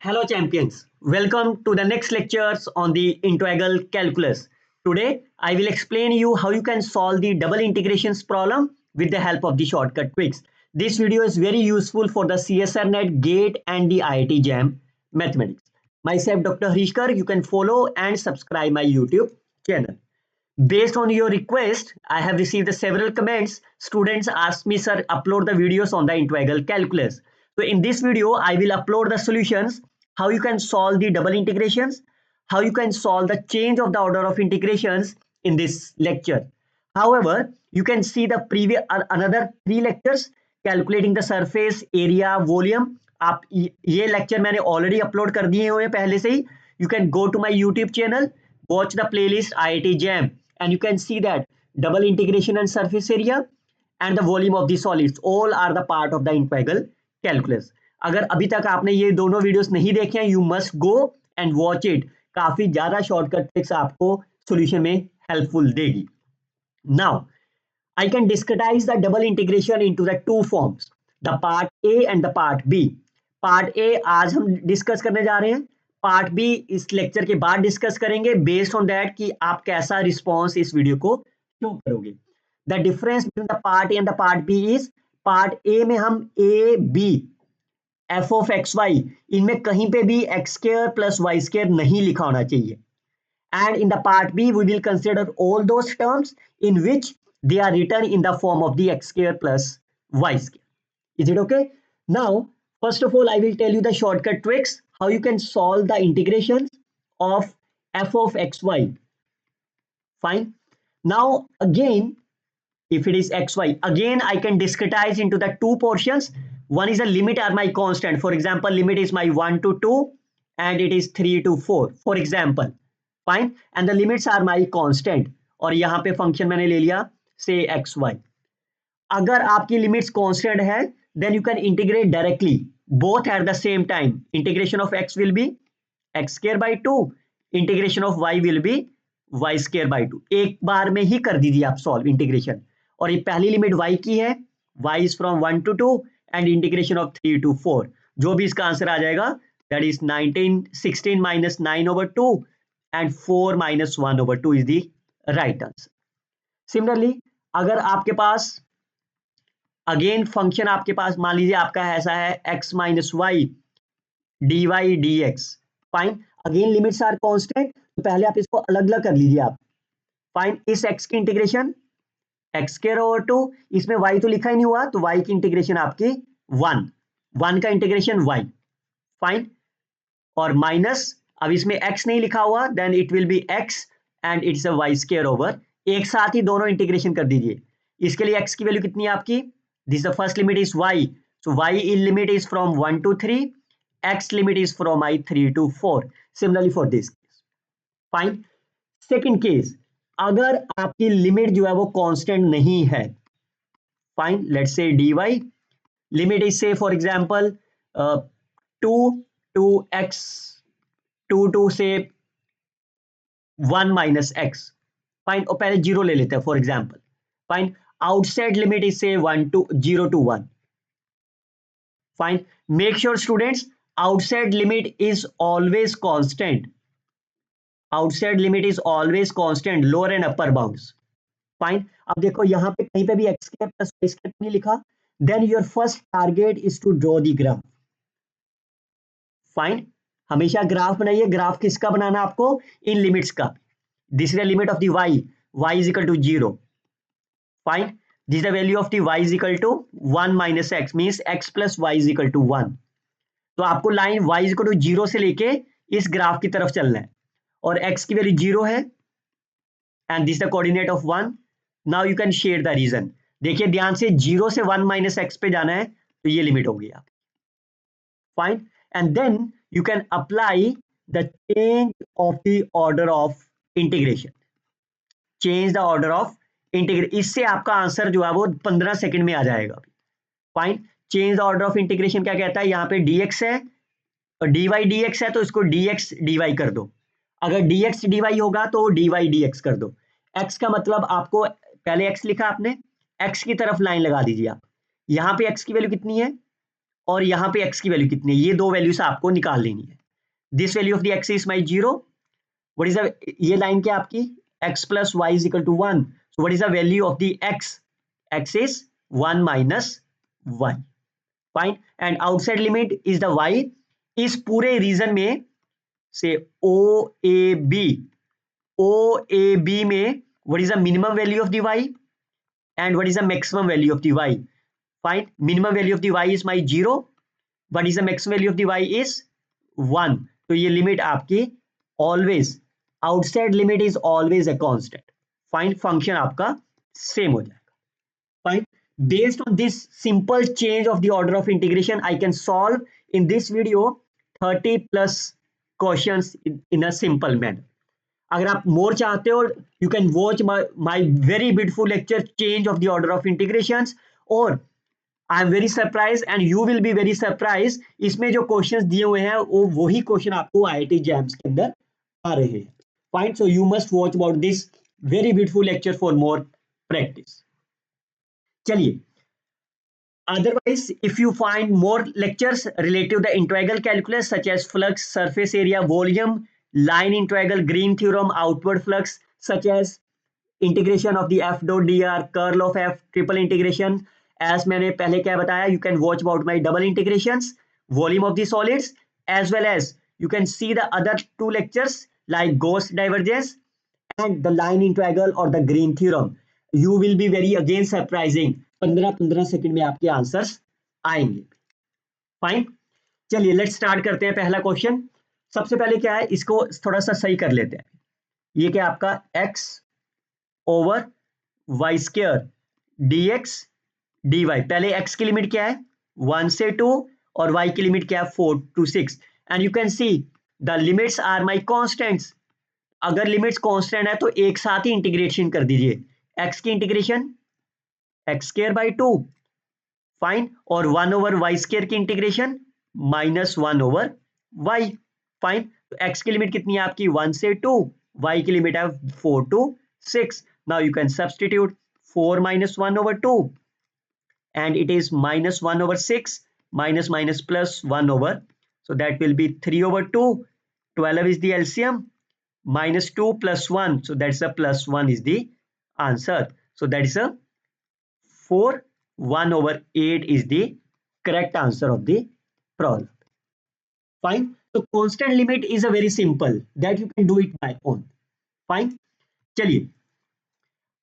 Hello champions, welcome to the next lectures on the integral calculus. Today I will explain you how you can solve the double integrations problem with the help of the shortcut tricks. This video is very useful for the CSR Net, GATE and the IIT JAM Mathematics. Myself Dr. Harishkar, you can follow and subscribe my YouTube channel. Based on your request, I have received several comments. Students asked me, sir, upload the videos on the integral calculus. So in this video, I will upload the solutions, how you can solve the double integrations, how you can solve the change of the order of integrations in this lecture. However, you can see the previous another 3 lectures calculating the surface area volume. आप ये lecture मैंने already upload कर दिए हुए हैं पहले से ही. You can go to my YouTube channel, watch the playlist IIT JAM, and you can see that double integration and surface area and the volume of the solids all are the part of the integral calculus. अगर अभी तक आपने ये दोनों videos नहीं देखे हैं, you must go and watch it. काफी ज्यादा शॉर्टकट ट्रिक्स आपको सॉल्यूशन में हेल्पफुल देगी. Now I can discretize the double integration into the two forms, the part A and the part B. Part A आज हम डिस्कस करने जा रहे हैं, पार्ट बी इस लेक्चर के बाद डिस्कस करेंगे. बेस्ड ऑन दैट कि आप कैसा रिस्पॉन्स इस वीडियो को शो करोगे. The difference between the part A and the part B is, part A में हम a b f of x y इनमें कहीं पे भी x square plus y square नहीं लिखा होना चाहिए. And in the part B, we will consider all those terms in which they are written in the form of the x square plus y square. Is it okay? Now, first of all, I will tell you the shortcut tricks, how you can solve the integrations of f of xy. Fine. Now, again, if it is xy, again, I can discretize into the two portions. One is a limit are my constant. For example, limit is my 1 to 2 and it is 3 to 4. For example. Fine and the limits are my constant. और यहां पे function मैंने ले लिया से x y. अगर आपकी limits constant है then you can integrate directly both at the same time. Integration of x will be x square by 2, integration of y will be y square by 2. एक बार में ही कर दीजिए आप सॉल्व इंटीग्रेशन. और ये पहली लिमिट वाई की है, y is from 1 to 2 and integration of 3 to 4. जो भी इसका आंसर आ जाएगा that is 16 minus 9/2 and 4 minus 1/2 is the right answer. Similarly, अगर आपके पास अगेन फंक्शन आपके पास मान लीजिए आपका ऐसा है x minus y dy dx. Fine. Again limits are constant, तो पहले आप इसको अलग अलग कर लीजिए आप. फाइन. इस x की इंटीग्रेशन x स्क्वायर ओवर 2, इसमें y तो लिखा ही नहीं हुआ, तो y की इंटीग्रेशन आपकी 1 का इंटीग्रेशन y. फाइन. और माइनस, अब इसमें x नहीं लिखा हुआ, then it will be x and it's a y square over. एक साथ ही दोनों इंटीग्रेशन कर दीजिए. इसके लिए x की वैल्यू कितनी है आपकी, this the first limit is y, so y in limit is from 1 to 3, x limit is from 3 to 4. Similarly for this case. Fine. Second case, अगर आपकी लिमिट जो है वो कांस्टेंट नहीं है. Fine. Let's say dy limit is से for example 2 to x 2 to से 1 minus x. Fine. और पहले 0 ले लेते हैं for example. Fine. Outside limit is से 0 to 1. Fine. Make sure students outside limit is always constant. Outside limit is always constant, lower and upper bounds. Fine. अब देखो यहां पे कहीं पे भी x square plus y square नहीं लिखा, then your first target is to draw the graph. Fine. हमेशा ग्राफ बनाइए. ग्राफ किसका बनाना आपको, इन लिमिट्स का. This is the limit of the y is equal to 0. Fine. This is the value of the y is equal to 1 minus x, means x plus y is equal to 1. तो आपको line y is equal to 0 से लेके इस graph की तरफ चलना है, और x की वैल्यू 0 है and this the coordinate of 1. Now you can share the region. देखिए ध्यान से, 0 से 1 minus x पे जाना है, तो ये लिमिट होगी आप. Fine. And then you can apply the change of the order of integration. Change the order of integration. इससे आपका आंसर जो है वो 15 सेकंड में आ जाएगा. Fine. Change the order of integration क्या कहता है, यहाँ पे dx है और dy dx है, तो इसको dx dy कर दो. अगर dx dy होगा तो dy dx कर दो. x का मतलब आपको पहले x लिखा आपने, x की तरफ लाइन लगा दीजिए आप. यहाँ पे x की वैल्यू कितनी है, और यहाँ पे x की वैल्यू कितनी है, ये दो वैल्यू से आपको निकाल लेनी है. This value of the x is my 0. What is the, ये लाइन क्या आपकी, x plus y is equal to 1. So what is the value of the x? x is 1 minus y. Fine. And outside limit is the y. इस पूरे reason में से OAB में what is the minimum value of the y and what is the maximum value of the y? Fine. Minimum value of the y is my 0. What is the maximum value of the y is 1. तो ये limit आपकी always, outside limit is always a constant. Fine. Function आपका same हो जाएगा. Fine. Based on this simple change of the order of integration, I can solve in this video 30 plus questions in a simple manner. अगर आप more चाहते हो, you can watch my very beautiful lecture change of the order of integrations. और I am very surprised and you will be very surprised, इसमें जो questions दिए हुए हैं वो वही question आपको IIT JAMS के अंदर आ रहे हैं. Fine. So you must watch about this very beautiful lecture for more practice. चलिए, otherwise if you find more lectures related to the integral calculus such as flux, surface area, volume, line integral, Green theorem, outward flux, such as integration of the f dot dr, curl of f, triple integration, as मैंने पहले क्या बताया, you can watch about my double integrations, volume of the solids, as well as you can see the other two lectures like Gauss divergence and the line integral or the Green theorem. You will be very again surprising. 15-15 second में आपके answers आएंगे. Fine. चलिए let's start करते हैं. पहला question, सबसे पहले क्या है, इसको थोड़ा सा सही कर लेते हैं. ये क्या आपका x over y square dx dy. पहले x की लिमिट क्या है, 1 से 2, और y की लिमिट क्या है, 4 to 6. And you can see the limits are my constants. अगर लिमिट्स कांस्टेंट है तो एक साथ ही इंटीग्रेशन कर दीजिए. x की integration x square by 2. Fine. और 1 ओवर वाई स्क्वायर की इंटीग्रेशन -1 ओवर y. फाइन. तो x की लिमिट कितनी है आपकी, 1 से 2, y की लिमिट है 4 to 6. Now you can substitute 4 minus 1 over 2 and it is -1 over 6 minus plus 1 over, so that will be 3 over 2. 12 is the LCM, -2 plus 1, so that's a plus 1 is the answer. So that is a 4. 1 over 8 is the correct answer of the problem. Fine. So constant limit is a very simple that you can do it by own. Fine. चलिए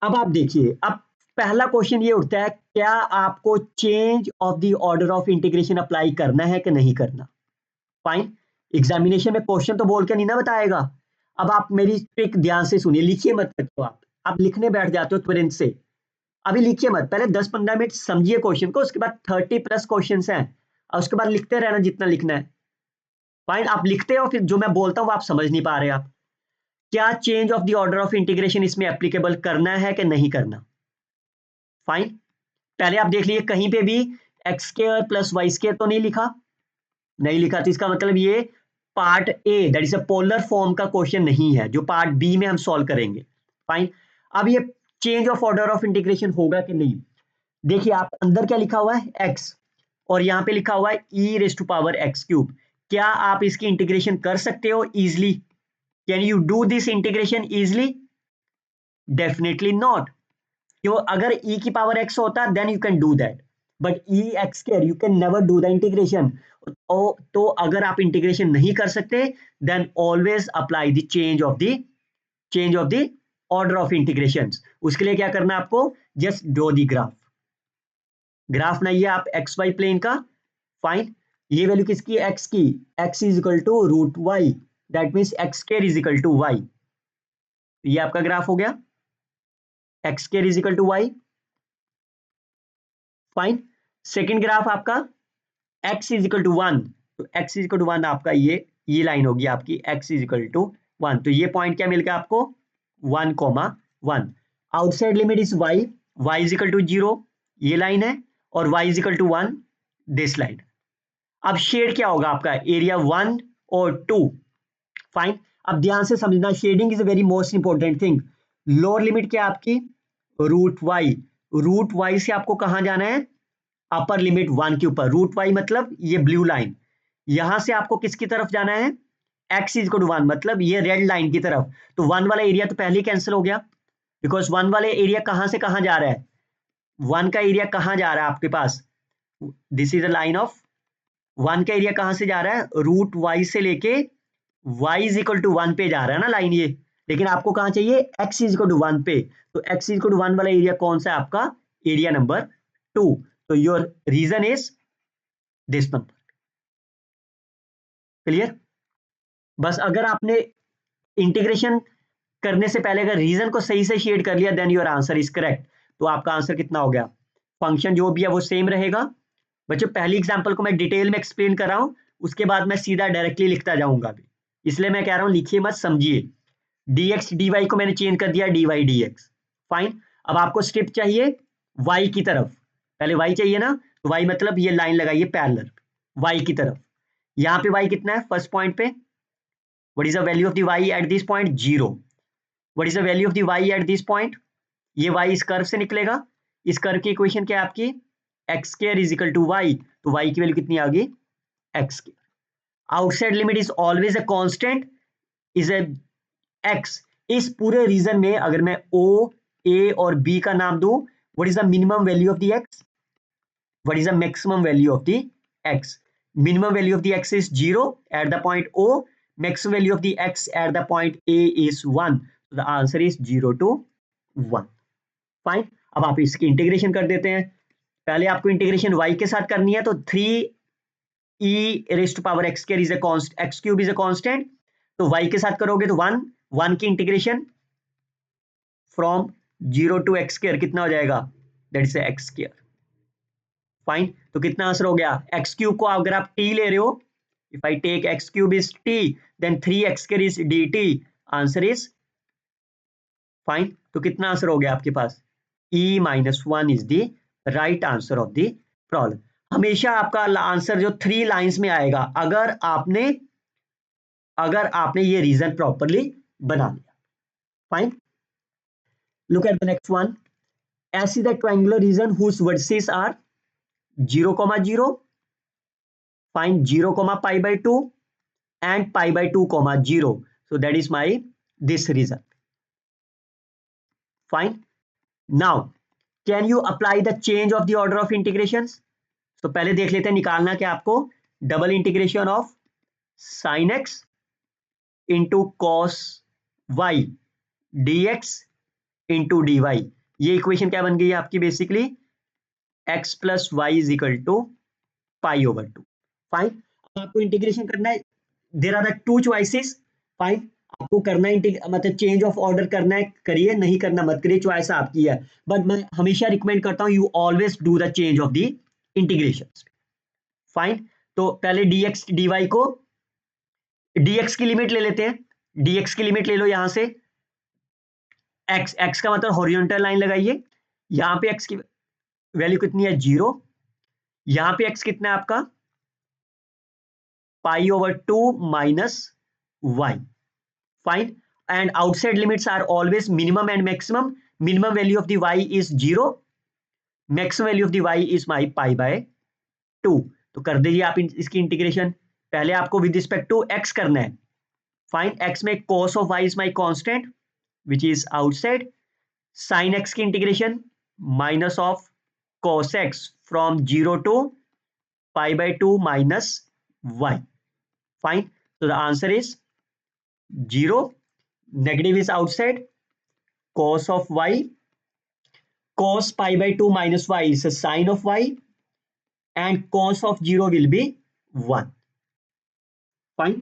अब आप देखिए, अब पहला question ये उठता है, क्या आपको change of the order of integration apply करना है कि नहीं करना. फाइन. एग्जामिनेशन में क्वेश्चन तो बोल के नहीं ना बताएगा. अब आप मेरी ट्रिक ध्यान से सुनिए, लिखिए मत रखो. आप लिखने बैठ जाते हो तुरंत से. अभी लिखिए मत, पहले 10-15 मिनट समझिए क्वेश्चन को, उसके बाद 30 प्लस क्वेश्चन हैं और उसके बाद लिखते रहना जितना लिखना है. फाइन. आप लिखते हो, फिर जो मैं बोलता हूँ आप समझ नहीं पा रहे. आप क्या change of the order of integration इसमें एप्लीकेबल करना है कि नहीं करना. फाइन. पहले आप देख लीजिए, कहीं पे भी x square plus y square तो नहीं लिखा. तो इसका मतलब ये part A that is a polar form का क्वेश्चन नहीं है, जो पार्ट बी में हम सॉल्व करेंगे. फाइन. अब ये change of order of integration होगा कि नहीं. देखिए आप अंदर क्या लिखा हुआ है, एक्स, और यहाँ पे लिखा हुआ है e⁻x³. क्या आप इसकी इंटीग्रेशन कर सकते हो easily? Can you do this integration easily? Definitely not. क्यों? अगर e की पावर x होता then you can do that, but e(x²) you can never do the integration. तो अगर आप इंटीग्रेशन नहीं कर सकते then always apply the change of the order of integration. उसके लिए क्या करना है आपको, जस्ट ड्रॉ द ग्राफ बनाइए आप एक्स वाई प्लेन का. फाइन. ये वैल्यू किसकी है, x की. x is equal to √y, that means x² is equal to y. ये आपका ग्राफ हो गया, x² is equal to y. Fine. Second graph आपका x इज इक्वल टू 1, तो x इज इक्वल टू 1 आपका ये लाइन होगी आपकी x इज इक्वल टू 1. तो ये पॉइंट क्या मिल गया आपको, 1,1. Outside limit is y is equal to 0, ये लाइन है, और y is equal to 1, this line. अब शेड क्या होगा आपका, एरिया 1 और 2. फाइन. अब ध्यान से समझना, shading is a very most important thing. Lower limit क्या आपकी, √y. √y से आपको कहां जाना है, अपर लिमिट 1 के ऊपर, रूट वाई मतलब ये ब्लू लाइन, यहां से आपको किसकी तरफ जाना है, x इज इक्वल टू 1 मतलब ये रेड लाइन की तरफ। तो 1 वाला एरिया तो पहले ही कैंसिल हो गया, बिकॉज 1 वाले एरिया कहां से कहां जा रहा है, 1 का एरिया कहां जा रहा है आपके पास, this is a line of 1 का एरिया कहां से जा रहा है, रूट वाई से लेके y इज इक्वल टू 1 पे जा रहा है ना लाइन ये, लेकिन आपको कहां चाहिए, x इज इक्वल टू 1 पे। तो x इज इक्वल टू 1 वाला एरिया कौन सा है आपका, एरिया नंबर 2। तो your region is this number. Clear. बस अगर आपने इंटीग्रेशन करने से पहले अगर रीजन को सही से शेड कर लिया then your answer is correct. तो आपका आंसर कितना हो गया, फंक्शन जो भी है वो सेम रहेगा। बच्चों पहली एग्जांपल को मैं डिटेल में एक्सप्लेन कर रहा हूं, उसके बाद मैं सीधा डायरेक्टली लिखता जाऊंगा अभी, इसलिए मैं कह रहा हूं लिखिए मत, समझिए। dx dy को मैंने चेंज कर दिया dy dx, फाइन। अब आपको स्टेप चाहिए y की तरफ, पहले y चाहिए ना, तो y मतलब ये लाइन लगाइए पैरेलल y की तरफ। यहाँ पे y कितना है फर्स्ट पॉइंट पे, what is the value of the y at this point, 0। What is the value of the y at this point, ये y इस कर्व से निकलेगा, इस कर्व की इक्वेशन क्या है आपकी, x square is equal to y, तो y की वैल्यू कितनी आ गई, x square. Outside limit is always a constant, is a x. इस पूरे रीजन में अगर मैं ओ ए और बी का नाम दूं, what is the minimum value of the x, what is the maximum value of the x. Minimum value of the x is 0 at the point O, maximum value of the x at the point a is 1, so the answer is 0 to 1, fine. अब आप इसकी integration कर देते हैं, पहले आपको integration y के साथ करनी है, तो 3e raised to power x square is a constant, x cube is a constant, तो y के साथ करोगे तो 1 की integration from 0 to x square कितना हो जाएगा, that is x square, fine. तो कितना आंसर हो गया, x क्यूब को अगर आप t ले रहे हो, if I take x cube is t, then 3x square is dt, answer is fine। तो कितना आंसर हो गया आपके पास, e minus 1 is the right answer of the problem। हमेशा आपका आंसर जो 3 लाइंस में आएगा, अगर आपने ये रीजन प्रॉपरली बना लिया, fine. Look at the next one, S is the triangular region whose vertices are 0, 0, find 0, pi by 2 and pi by 2, 0. So that is my this result. Fine. Now, can you apply the change of the order of integrations? तो पहले देख लेते हैं निकालना क्या आपको, double integration of sine x into cos y dx into d y. ये equation क्या बन गई है आपकी, basically x plus y is equal to pi over 2, fine. आपको इंटीग्रेशन करना है, there are the two choices, fine. आपको करना है मतलब चेंज ऑफ ऑर्डर करना है करिए, नहीं करना मत करिए, चॉइस आपकी है, बट मैं हमेशा रिकमेंड करता हूं you always do the change of the integration, fine. तो पहले dx dy को, dx की लिमिट ले लेते हैं, dx की लिमिट ले लो यहां से, x का मतलब हॉरिजॉन्टल लाइन लगाइए, यहां पे x की वैल्यू कितनी है 0, यहां पे x कितना है आपका pi over 2 minus y, fine, and outside limits are always minimum and maximum, minimum value of the y is 0, maximum value of the y is my pi by 2। तो कर दीजिए आप इसकी इंटीग्रेशन, पहले आपको विद रिस्पेक्ट टू x करना है, fine. x में cos of y is my constant which is outside, sin x की integration minus of cos x from 0 to pi by 2 minus y, fine। so the answer is 0, negative is outside, cos of y, cos pi by 2 minus y is a sine of y, and cos of 0 will be 1, fine।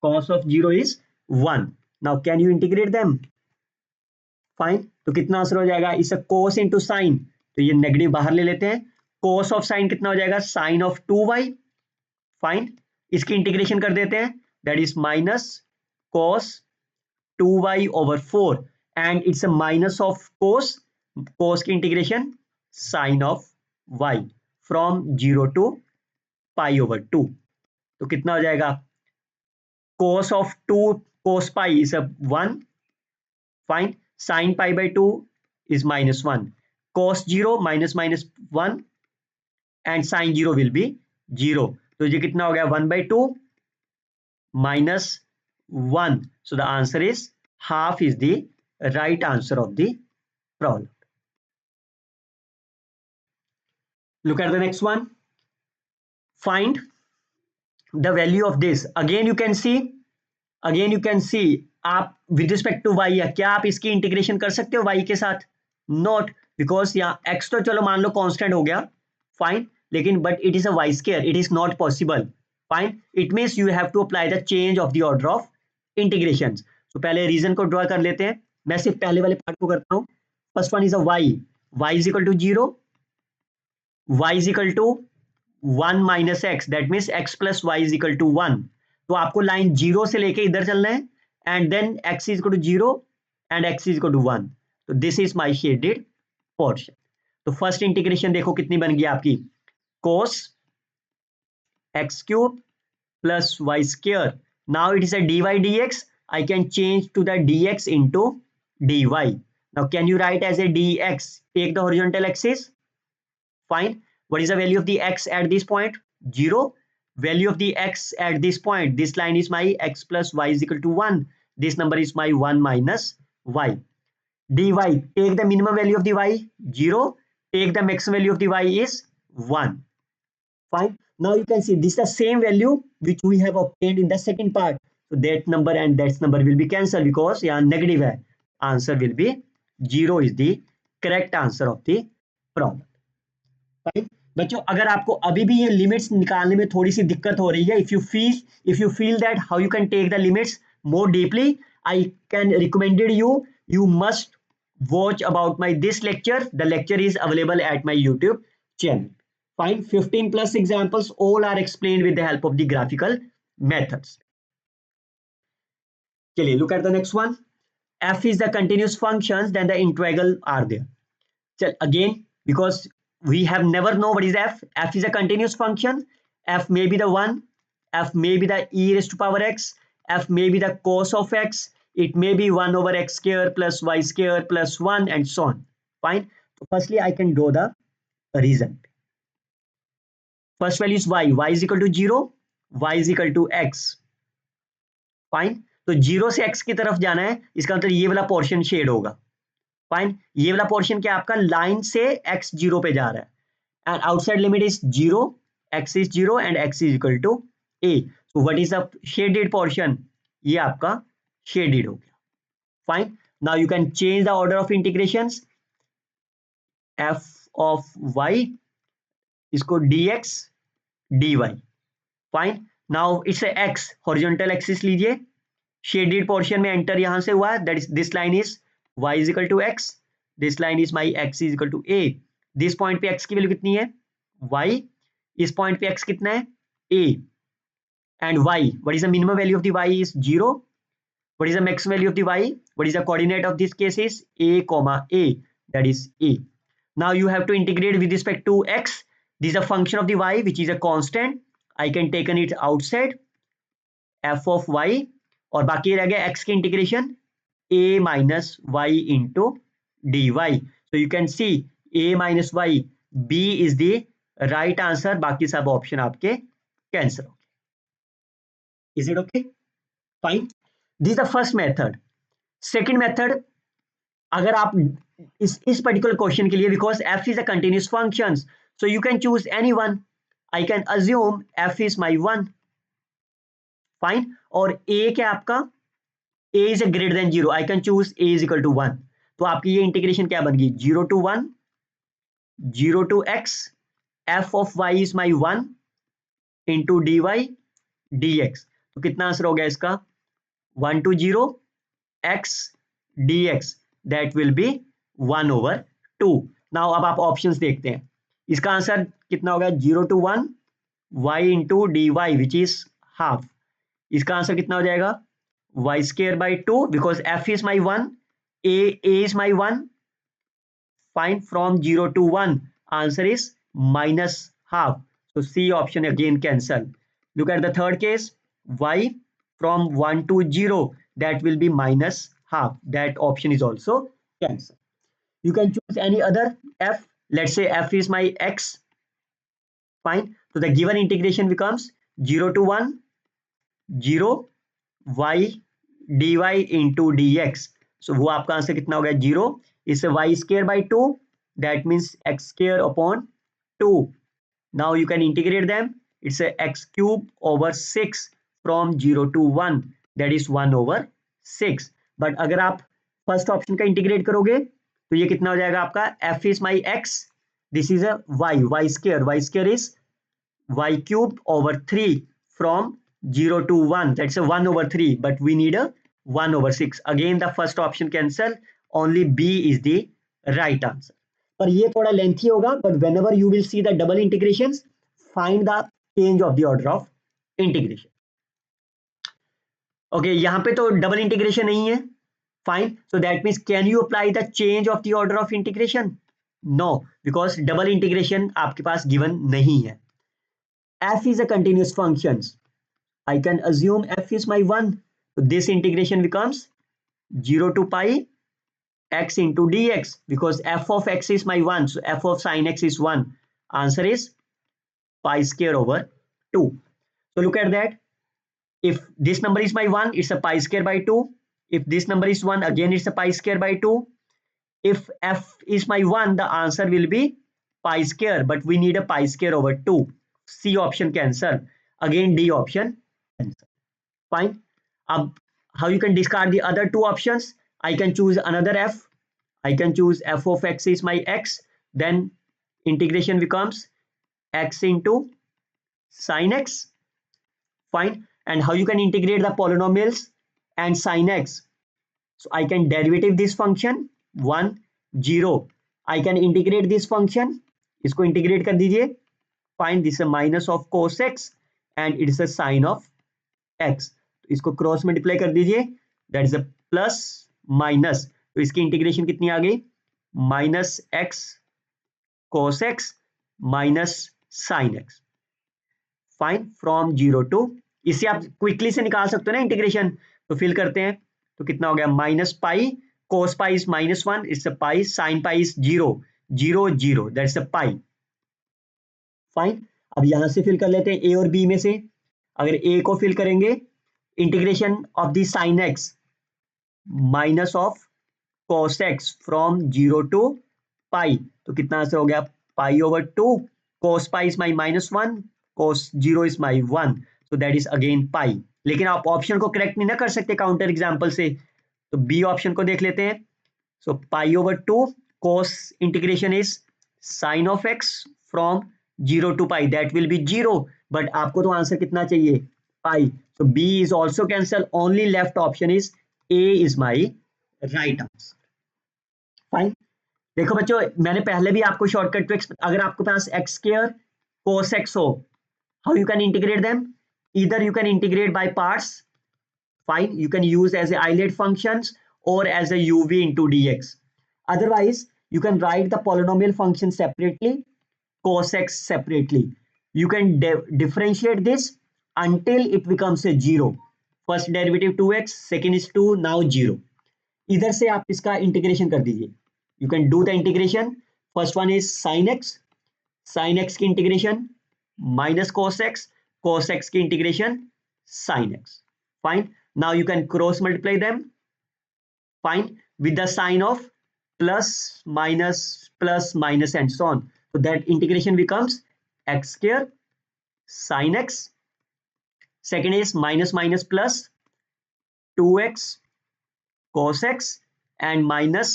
cos of 0 is 1। now can you integrate them, fine। तो कितना answer हो जाएगा, इसे cos into sin, तो ये negative बाहर ले लेते हैं, cos of sin कितना हो जाएगा, sin of 2y, फाइन। इसकी इंटीग्रेशन कर देते हैं, that is minus cos 2y over 4 and it's a minus of cos की integration sin of y from 0 to pi over 2, तो कितना हो जाएगा, cos of 2 cos pi is a 1, fine, sin pi by 2 is minus 1, cos 0 minus 1, and sin 0 will be 0. तो ये कितना हो गया 1/2 minus 1. So the answer is half is the right answer of the problem. Look at the next one. Find the value of this. Again you can see आप with respect to y है, क्या आप इसकी integration कर सकते हो y के साथ? नॉट, बिकॉज यहाँ x तो चलो मान लो कांस्टेंट हो गया, फाइन, लेकिन but it is a y square, it is not possible. Fine, it means you have to apply the change of the order of integration. तो पहले रीजन को ड्रॉ कर लेते हैं. मैं सिर्फ पहले वाले पार्ट को करता हूँ. First one is a y is equal to 0, y is equal to 1 minus x, that means x plus y is equal to 1. तो आपको लाइन 0 से लेके इधर चलना है, and then x is equal to 0 and x is equal to 1. तो this is my shaded portion. तो first integration देखो कितनी बन गई आपकी, cos x cube plus y square. Now it is a dy dx. I can change to the dx into dy. Now can you write as a dx? Take the horizontal axis. Fine. What is the value of the x at this point? 0. Value of the x at this point. This line is my x plus y is equal to 1. This number is my 1 minus y. dy. Take the minimum value of the y. 0. Take the maximum value of the y is 1. Fine. Now you can see this is the same value which we have obtained in the second part. So that number and that number will be cancelled because यहाँ negative है. Answer will be 0 is the correct answer of the problem. Fine. बच्चों अगर आपको अभी भी ये limits निकालने में थोड़ी सी दिक्कत हो रही है, if you feel that how you can take the limits more deeply, I can recommended you must watch about my this lecture. The lecture is available at my YouTube channel. Find 15 plus examples, all are explained with the help of the graphical methods. चलिए, look at the next one. F is the continuous functions, then the integral are there. चल again, because we have never know what is f. F is a continuous function. F may be the 1, f may be the e raised to power x, f may be the cos of x, it may be 1 over x square plus y square plus 1 and so on. Fine. So firstly I can draw the reason. First value is y is equal to 0, y is equal to x. Fine. तो 0 से x की तरफ जाना है, इसका मतलब ये वाला पोर्शन शेड होगा. फाइन. ये वाला पोर्शन क्या आपका लाइन से x 0 पे जा रहा है, and outside limit is 0, x is 0 and x is equal to a. So what is the shaded portion? ये आपका शेडेड हो गया. Fine. Now you can change the order of integrations. f of y इसको dx dy. Fine. Now it's x, horizontal axis लीजिए, shaded portion में enter यहां से हुआ, that is this line is y is equal to x, this line is my x is equal to a. This point पे x की value कितनी है? y. इस पॉइंट पे x कितना है? a. And y, what is the minimum value of the y is 0. What is the maximum value of the y? What is the coordinate of this case is a, a, that is a. Now you have to integrate with respect to x. This is a function of the y which is a constant. I can take it outside, f of y, और बाकी रह गया x की integration a minus y into dy. So you can see a minus y, b is the right answer. बाकी सब option आपके cancel हो गए. Is it okay? Fine. This is the first method. Second method, अगर आप इस particular question के लिए, because f is a continuous functions, so you can choose any one. I can assume f is my 1. Fine. और a क्या आपका? a is a greater than 0. I can choose a is equal to 1. तो आपकी ये integration क्या बन गई? 0 to 1, 0 to x, f of y is my 1 into dy dx. तो कितना आंसर हो गया इसका? 1 to 0 x dx, that will be 1 over 2. Now अब आप ऑप्शंस देखते हैं. इसका आंसर कितना होगा? 0 to 1 y into dy which is half. इसका आंसर कितना हो जाएगा? y square by 2, because f is my 1, a is my 1. Fine. From 0 to 1, answer is minus half. So C option again cancel. Look at the third case, y from 1 to 0, that will be minus half. That option is also cancel. You can choose any other f. Let's say f is my x. Fine. So the given integration becomes 0 to 1, 0 y dy into dx. So वो आपका answer कितना हो गया 0. इससे y square by 2, that means x square upon 2. Now you can integrate them. It's a x cube over 6 from 0 to 1, that is 1 over 6. But अगर आप first option का integrate करोगे तो ये कितना हो जाएगा आपका f is my x, this is a y square is y cube over 3 from 0 to 1, that's a 1 over 3, but we need a 1 over 6. Again the first option cancel, only B is the right answer. पर ये थोड़ा lengthy होगा, but whenever you will see the double integrations, find the change of the order of integration. Okay, यहाँ पे तो double integration नहीं है. Fine. So that means can you apply the change of the order of integration? No, because double integration आपके पास given नहीं है. F is a continuous function. I can assume f is my 1. So this integration becomes 0 to pi x into dx, because f of x is my 1. So f of sin x is 1. Answer is pi square over 2. So look at that. If this number is my 1, it's a pi square by 2. If this number is 1, again it's a pi square by 2. If f is my 1, the answer will be pi square, but we need a pi square over 2. C option cancel. Again D option cancel. Fine. How you can discard the other two options? I can choose another f. I can choose f of x is my x. Then integration becomes x into sin x. Fine. And how you can integrate the polynomials and sin x? So I can derivative this function 1 0. I can integrate this function. इसको integrate कर दीजिए. Find this a minus of cos x and it is a sin of x. तो इसको cross multiply कर दीजिए, that is a plus minus. तो इसकी integration कितनी आ गई minus x cos x minus sine x. Fine. From 0 to, इसे आप क्विकली से निकाल सकते हो ना इंटीग्रेशन. तो फिल करते हैं तो कितना हो गया minus pi cos pi is -1, it's a pi, sine pi is 0 0 0, that's a pi. Fine. अब यहां से फिल कर लेते हैं ए और बी में से. अगर ए को फिल करेंगे integration of the sine x minus of cos x from 0 to pi, तो कितना आंसर हो गया pi over 2. Cos pi is माई -1, कॉस 0 इज माई 1, so that is again pi. लेकिन आप ऑप्शन को करेक्ट नहीं ना कर सकते काउंटर एग्जाम्पल से, तो बी ऑप्शन को देख लेते हैं. So pi over 2 cos integration is sine of x from 0 to pi, that will be 0, but आपको तो आंसर कितना चाहिए पाई. So B is also cancelled. Only left option is A is my right answer. Fine. देखो बच्चों, मैंने पहले भी आपको शॉर्टकट ट्रिक्स, अगर आपके पास x square cos x हो, how you can integrate them? Either you can integrate by parts. Fine. You can use as a Euler functions or as a uv into dx. Otherwise, you can write the polynomial function separately, cos x separately. You can differentiate this until it becomes a 0. First derivative 2x, second is 2, now 0. इधर से आप इसका integration कर दीजिए. You can do the integration. First one is sin x की integration minus cos x की integration sin x. Fine. Now you can cross multiply them. Fine. With the sign of plus minus and so on. So that integration becomes x square sin x. Second is minus plus 2x cos x and minus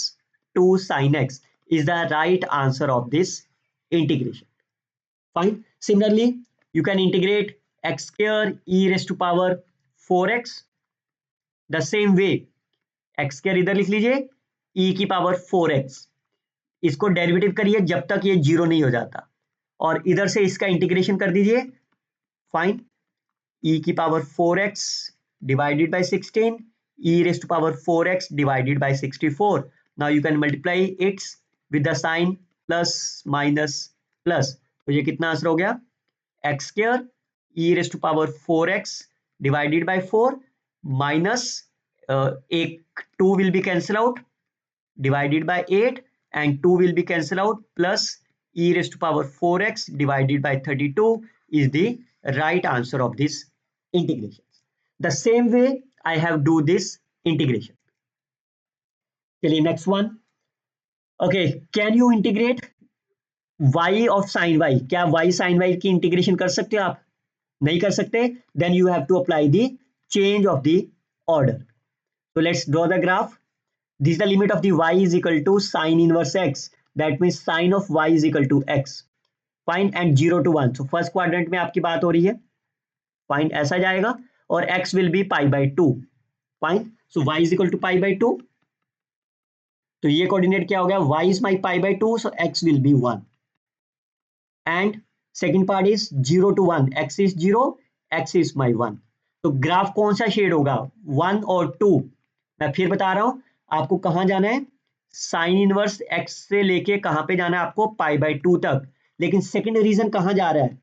2 sin x is the right answer of this integration. Fine. Similarly, you can integrate x square e raised to power 4x. The same way, x square इधर लिख लीजिए, e की power 4x. इसको derivative करिए जब तक ये 0 नहीं हो जाता, और इधर से इसका इंटीग्रेशन कर दीजिए. फाइन. e की power 4x divided by 16, e raised to power 4x divided by 64. Now you can multiply it with the sign plus minus plus. तो ये कितना आंसर हो गया x square e raised to power 4x divided by 4 minus एक 2 will be cancel out divided by 8 and 2 will be cancel out plus e raised to power 4x divided by 32 is the right answer of this integration. The same way I have do this integration. चलिए next one. Okay, can you integrate y of sin y? क्या y sin y की integration कर सकते हो आप? नहीं कर सकते. Then you have to apply the change of the order. So let's draw the graph. This is the limit of the y is equal to sin inverse x. That means sin of y is equal to x. Fine, and 0 to 1. So first quadrant में आपकी बात हो रही है. Fine, ऐसा जाएगा और x will be pi by 2. Fine. So y is equal to pi by 2. तो ये कोऑर्डिनेट क्या हो गया? y is my pi by 2, so x will be 1. And second part is 0 to 1. x is 0, x is my 1. तो graph कौन सा shade होगा? 1 और 2. मैं फिर बता रहा हूं आपको कहां जाना है. साइन इनवर्स x से लेके कहां पे जाना है आपको? पाई बाय 2 तक. लेकिन सेकंड रीजन कहां जा रहा है?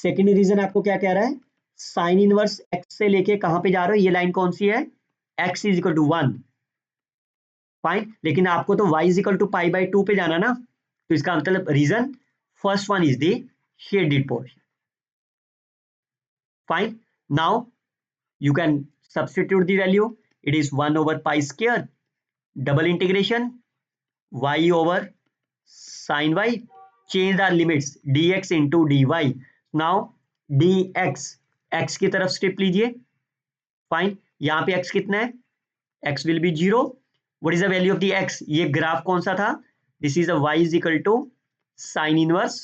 सेकंड रीजन आपको क्या कह रहा है? साइन इनवर्स x से लेके कहां पे जा रहे हो? ये लाइन कौन सी है? x is equal to 1. Fine, लेकिन आपको तो y is equal to pi by 2 पे जाना ना. तो इसका मतलब region first one is the shaded portion. Fine. Now you can substitute the value. It is 1 over pi square. Double integration y over sin y. Change the limits dx into dy. Now dx x की तरफ step लीजिए. Fine, यहां पे x कितना है? x will be 0. What is the value of the x? ये graph कौन सा था? This is a y is equal to sin inverse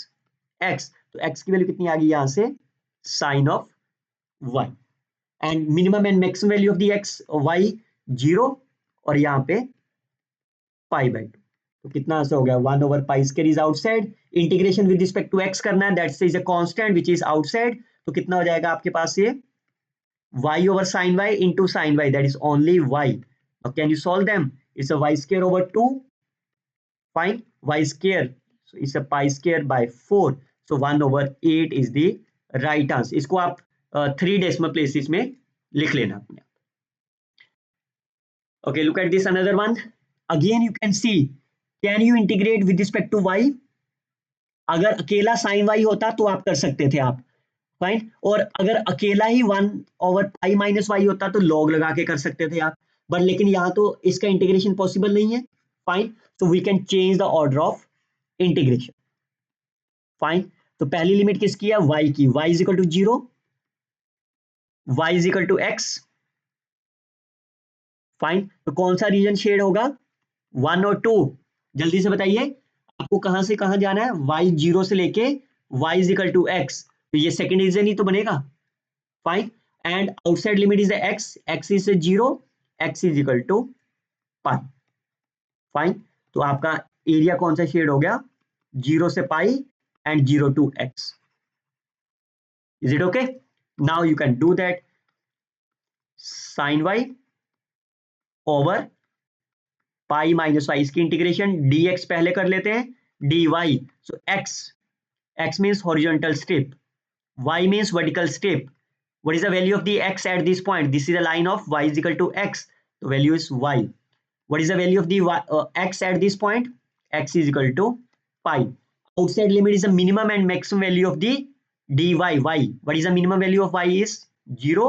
x. तो x की वैल्यू कितनी आ गई यहां से? Sin of y. And minimum and maximum value of the x y 0 और यहाँ पे pi by 2. तो कितना आंसर हो गया? 1 over pi square is outside. Integration with respect to x करना है. That is a constant which is outside. तो कितना हो जाएगा आपके पास? ये y over sin y into sin y, that is only y. Now can you solve them? It's a y square over 2. Fine, y square, so it's a pi square by 4. So 1 over 8 is the right answer. इसको आप 3 decimal places में लिख लेना अपने. Okay, look at this another one. Again you can see, can you integrate with respect to y? अगर अकेला sin y होता तो आप कर सकते थे आप. फाइन, और अगर अकेला ही 1 ओवर पाई माइनस वाई होता तो लॉग लगा के कर सकते थे आप. बट लेकिन यहाँ तो इसका इंटीग्रेशन पॉसिबल नहीं है. Fine, so we can change the order of integration. Fine, तो पहली लिमिट किसकी है? y की. y is equal to 0, y is equal to x. Fine, तो कौन सा रीजन शेड होगा? 1 और 2. जल्दी से बताइए आपको कहां से कहां जाना है? y 0 से लेके y is equal to x. तो ये सेकंड रीजन ही तो बनेगा. Fine, and outside limit is x is 0, x is equal to pi. Fine, तो आपका एरिया कौन सा शेड हो गया? 0 से pi and 0 to x. Is it okay? Now you can do that. Sine y over pi minus y, इसकी integration dx पहले कर लेते हैं. dy, so x means horizontal step, y means vertical step. What is the value of the x at this point? This is a line of y is equal to x. The value is y. What is the value of the x at this point? X is equal to pi. Outside limit is the minimum and maximum value of the dy y. What is the minimum value of y is 0.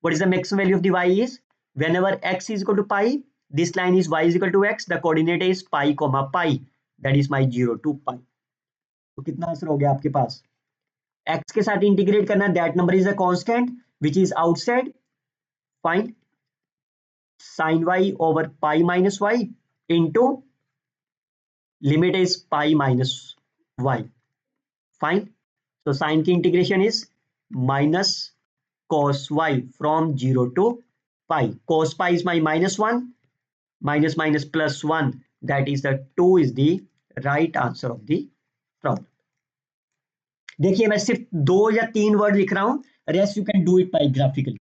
What is the maximum value of the y is? Whenever x is equal to pi, this line is y is equal to x. The coordinate is pi comma pi. That is my 0 to pi. तो कितना answer हो गया आपके पास? x के साथ integrate करना. That number is a constant which is outside. Fine, sin y over pi minus y into limit is pi minus y. Fine, so sin की integration is minus cos y from 0 to pi. Cos pi is my -1, minus minus plus 1, that is the 2 is the right answer of the problem. देखिए मैं सिर्फ 2 या 3 word लिख रहा हूं, rest you can do it by graphically.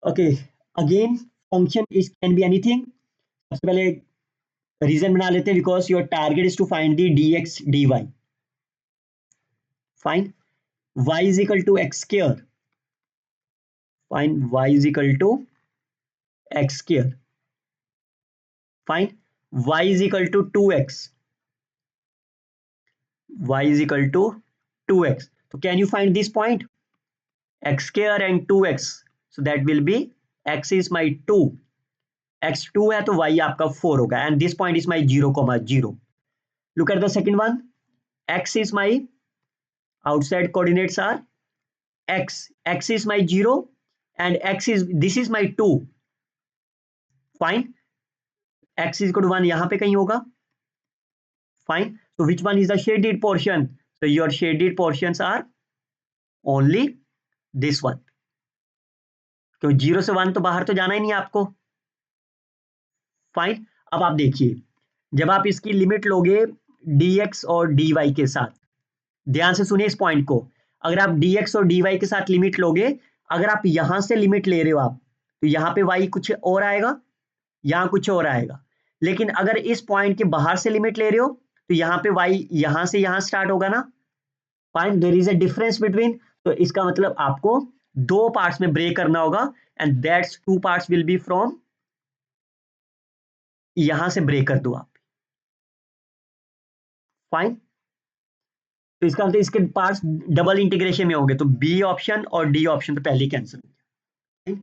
Okay, again function is can be anything. सबसे पहले region बना लेते हैं. Because your target is to find the dx dy. Fine, y is equal to x square. Fine, y is equal to x square. Fine, y is equal to 2x. y is equal to 2x. So can you find this point? X square and 2x. So that will be x is my 2. x 2 है तो y आपका 4 होगा. And this point is my 0, 0. Look at the second one. X is my outside coordinates are x. X is my 0 and this is my 2. Fine. X is equal to 1 यहाँ पे कहीं होगा. Fine. So which one is the shaded portion? So your shaded portions are only this one. तो 0 से 1 तो बाहर तो जाना ही नहीं आपको. फाइन. अब आप देखिए, जब आप इसकी लिमिट लोगे dx और dy के साथ, ध्यान से सुनिए इस पॉइंट को. अगर आप dx और dy के साथ लिमिट लोगे, अगर आप यहां से लिमिट ले रहे हो आप, तो यहां पे y कुछ और आएगा, यहां कुछ और आएगा. लेकिन अगर इस पॉइंट के बाहर से लिमिट ले रहे हो तो यहाँ पे y यहां से यहां स्टार्ट होगा ना. Fine. There is a difference between. तो इसका मतलब आपको दो पार्ट्स में ब्रेक करना होगा and that's 2 parts will be from, यहां से ब्रेक कर दो आप. फाइन. तो इसका मतलब इसके पार्ट्स डबल इंटीग्रेशन में होंगे. तो बी ऑप्शन और डी ऑप्शन तो पहले कैंसिल हो गया.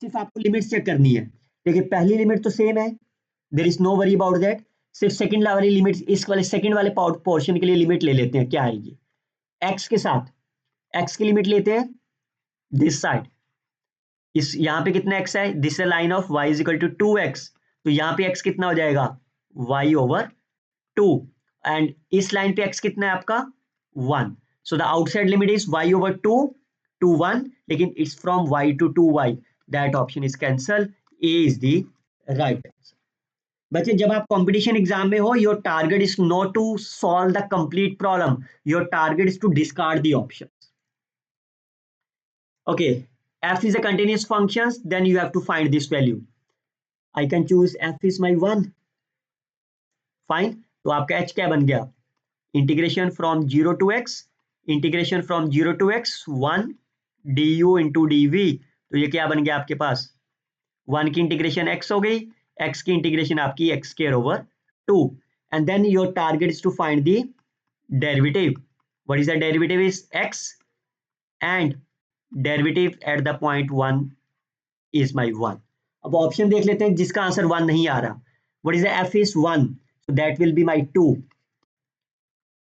सिर्फ आपको लिमिट चेक करनी है. देखिए पहली लिमिट तो सेम है, there is no worry about that. सिर्फ सेकंड वाली लिमिट, इस वाले सेकंड वाले पोर्शन के लिए लिमिट ले लेते हैं. क्या है ये? एक्स के साथ एक्स की लिमिट लेते हैं दिस साइड. इस यहाँ पे कितना एक्स है? This is line of y is equal to 2x. तो यहाँ पे x कितना हो जाएगा? y over 2. एंड इस लाइन पे x कितना है आपका? 1. So the outside limit is y over 2 to 1, लेकिन it's from y to 2y. That option is cancel. A is the right answer. बच्चे जब आप कंपटीशन एग्जाम में हो, your target is not to solve the complete problem, your target is to discard the option. Okay, f is a continuous function, then you have to find this value. I can choose f is my 1. Fine. तो आपका h क्या बन गया? Integration from 0 to x, integration from 0 to x 1 du into dv. तो ये क्या बन गया आपके पास? 1 की इंटीग्रेशन x हो गई, x की इंटीग्रेशन आपकी x square over 2. And then your target is to find the derivative. What is the derivative? Is x, and derivative eight the point 1 is माई 1. अब ऑप्शन देख लेते हैं जिसका आंसर 1 नहीं आ रहा. What is the f is 1, so that will be my 2.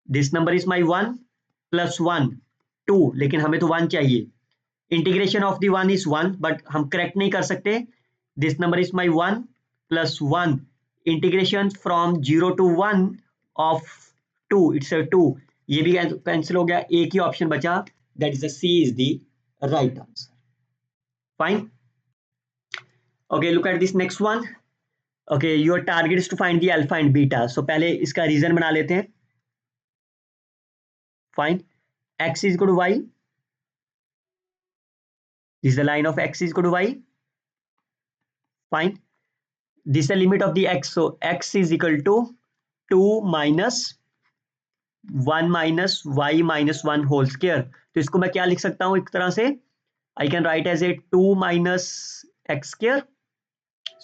This number is माई 1 plus 1 2, लेकिन हमें तो 1 चाहिए. Integration of the 1 is 1, but हम करेक्ट नहीं कर सकते. दिस नंबर इज माई 1 plus 1, integration from 0 to 1 of 2, it's 2. ये भी कैंसिल हो गया. एक ही ऑप्शन बचा, that is the C is the right answer. Fine. Okay, look at this next one. Okay, your target is to find the alpha and beta. So पहले इसका reason बना लेते हैं. Fine. X is equal to y. This is the line of x is equal to y. Fine. This is the limit of the x. So x is equal to 2 minus 1 minus y minus 1 whole square. तो इसको मैं क्या लिख सकता हूं एक तरह से? I can write as a 2 minus x square.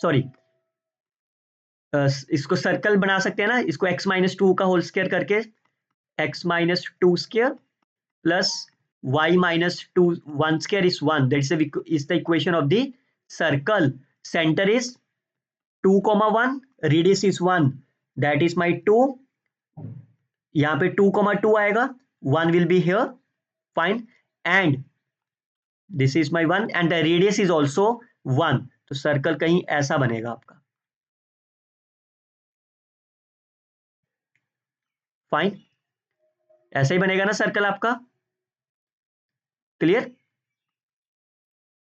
Sorry, इसको सर्कल बना सकते हैं ना, इसको x माइनस 2 का होल स्क्वायर करके x minus 2 square plus y minus 2 1 square is 1. That is the equation of the circle. Centre is 2,1, radius is 1, that is my 2. यहाँ पे 2,2 आएगा, 1 will be here. Fine. And this is my 1 and the radius is also 1. तो circle कहीं ऐसा बनेगा आपका. Fine. ऐसा ही बनेगा ना सर्कल आपका. Clear?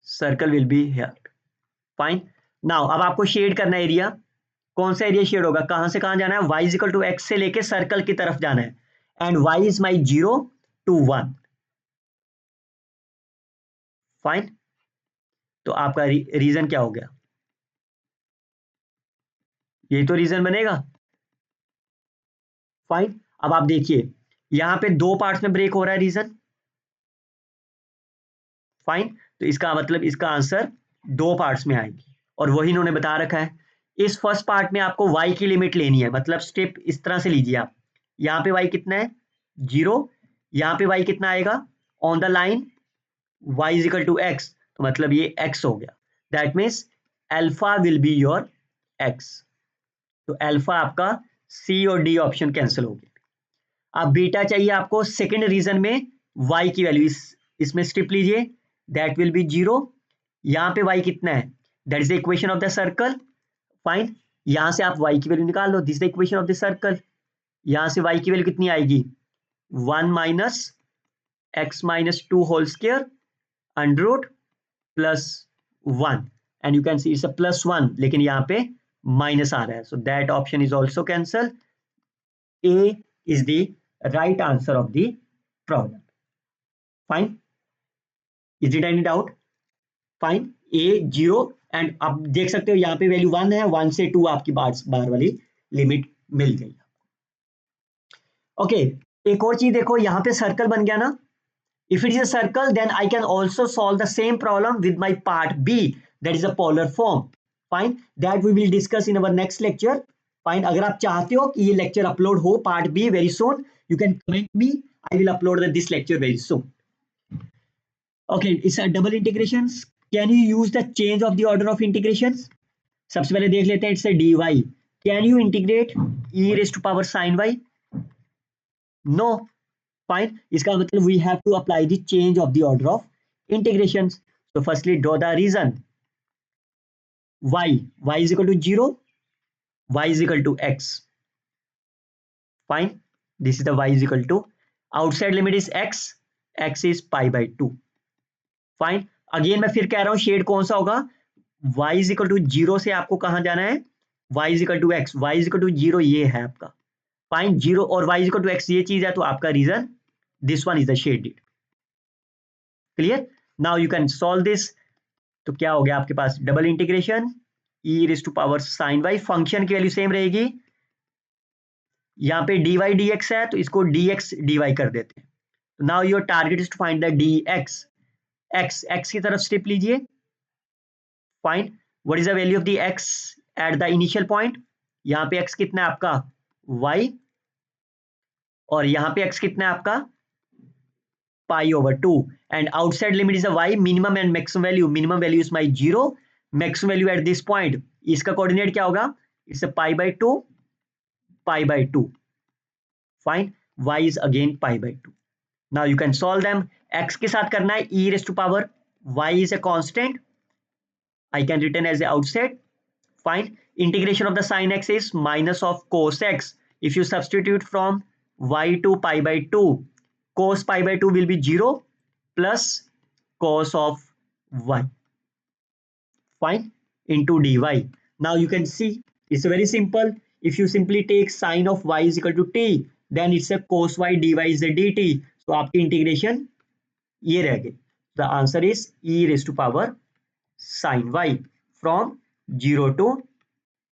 Circle will be here. Fine. Now अब आपको शेड करना है एरिया. कौन सा एरिया शेड होगा? कहां से कहां जाना है? y is equal to x से लेके सर्कल की तरफ जाना है. And y is my 0 to 1. Fine. तो आपका रीजन क्या हो गया? यही तो रीजन बनेगा. फाइन. अब आप देखिए यहां पे दो पार्ट्स में ब्रेक हो रहा है रीजन. फाइन. तो इसका मतलब इसका आंसर दो पार्ट्स में आएगी और वही इन्होंने बता रखा है. इस फर्स्ट पार्ट में आपको y की लिमिट लेनी है. मतलब स्टेप इस तरह से लीजिए आप. यहाँ पे y कितना है? 0, यहाँ पे y कितना आएगा on the line y is equal to x, तो मतलब ये x हो गया, that means alpha will be your x। तो अल्फा आपका सी और डी ऑप्शन कैंसिल हो गया। अब बीटा चाहिए आपको सेकेंड रीजन में, y की वैल्यू इसमें स्ट्रिप लीजिए, दैट विल बी 0। यहाँ पे y कितना है, that is the equation of the circle, fine. यहाँ से आप y की वैल्यू निकाल लो, this the equation of the circle. यहाँ से y की वैल्यू कितनी आएगी, 1 minus x minus 2 whole square under root plus 1, and you can see it's a +1, लेकिन यहाँ पे माइनस आ रहा है, so that option is also cancel. A is the right answer of the problem, fine. Is it any doubt, fine. A 0, and आप देख सकते हो यहाँ पे वैल्यू 1 है, 1 से 2 आपकी बार वाली लिमिट मिल गई। ओके, एक और चीज देखो, यहाँ पे सर्कल बन गया ना। If it is a circle, then I can also solve the same problem with my part B, that is a polar form. Fine, that we will discuss in our next lecture. Fine, अगर आप चाहते हो कि ये lecture upload हो part B very soon, you can comment me. I will upload this lecture very soon. Okay, it's a double integrations. Can you use the change of the order of integrations? सबसे पहले देख लेते हैं, it's a dy. Can you integrate e raised to power sin y? No. Fine, इसका मतलब we have to apply the change of the order of integrations. So firstly draw the reason. y is equal to 0, y is equal to x. Fine, this is the y is equal to, outside limit is x is pi by 2. Fine, again मैं फिर कह रहा हूं shade कौन सा होगा, y is equal to 0 से आपको कहां जाना है, y is equal to x, y is equal to 0 ये है आपका, फाइन। 0 और y is equal to x ये चीज है, तो आपका reason this one is the shaded, clear। now you can solve this। तो क्या हो गया आपके पास, double integration e raise to power sin y, function की वैल्यू सेम रहेगी, यहाँ पे dy dx है तो इसको dx dy कर देते हैं। Now your target is to find the dx, x की तरफ स्टेप लीजिए, find what is the value of the x at the initial point. यहाँ पे x कितना है आपका y, और यहाँ पे x कितना है आपका pi over 2, and outside limit is a y, minimum and maximum value is my 0, maximum value at this point, इसका कोऑर्डिनेट क्या होगा, it's a pi by 2, fine, y is again pi by 2। now you can solve them, x के साथ करना है e raised to power, y is a constant, I can written as the outside, fine। integration of the sin x is minus of cos x, if you substitute from y to pi by 2, cos pi by 2 will be 0 plus cos of y, fine, into dy। now you can see it's very simple, if you simply take sin of y is equal to t, then it's a cos y dy is a dt, so आपकी integration ये रह गई। the answer is e raised to power sin y from 0 to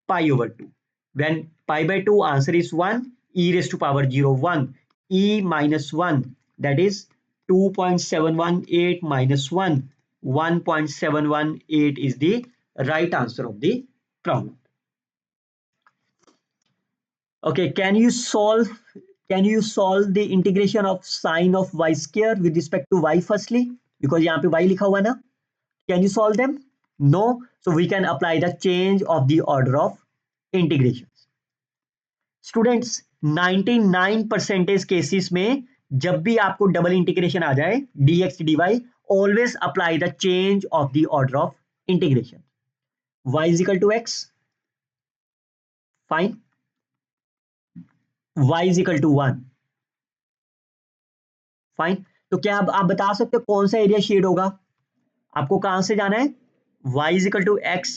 pi over 2, when pi by 2 answer is 1, e raised to power 0 1, e minus 1, that is 2.718 minus 1, 1.718 is the right answer of the problem। okay, can you solve the integration of sine of y square with respect to y firstly, because यहाँ पे y लिखा हुआ है ना, can you solve them? no, so we can apply the change of the order of integrations। Students 99% cases में जब भी आपको डबल इंटीग्रेशन आ जाए dx dy, always apply the change of the order of integration. y is equal to x, fine, y is equal to 1, fine. तो क्या आप बता सकते हो कौन सा एरिया शेड होगा, आपको कहां से जाना है, y is equal to x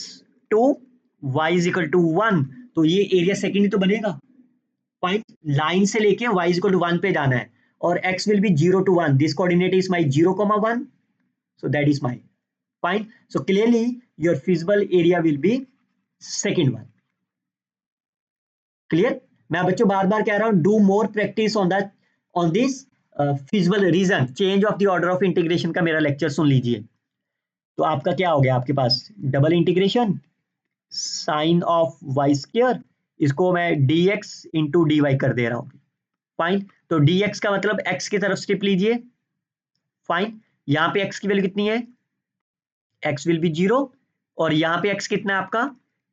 to y is equal to 1, तो ये एरिया सेकेंड ही तो बनेगा, फाइन। लाइन से लेके y इज इक्वल टू 1 पे जाना है, और x will be 0 to 1, this coordinate is my 0,1, so that is my fine। so clearly your feasible area will be second one, clear। मैं बच्चों बार बार कह रहा हूं, do more practice on this feasible reason, change of the order of integration का मेरा lecture सुन लीजिए। तो आपका क्या हो गया, आपके पास double integration sine of y square, इसको मैं dx इंटू dy कर दे रहा हूं, फाइन, तो dx का मतलब x की तरफ स्टेप लीजिए, फाइन, यहां पे x की वैल्यू कितनी है, x विल बी 0, और यहां पे x कितना है आपका,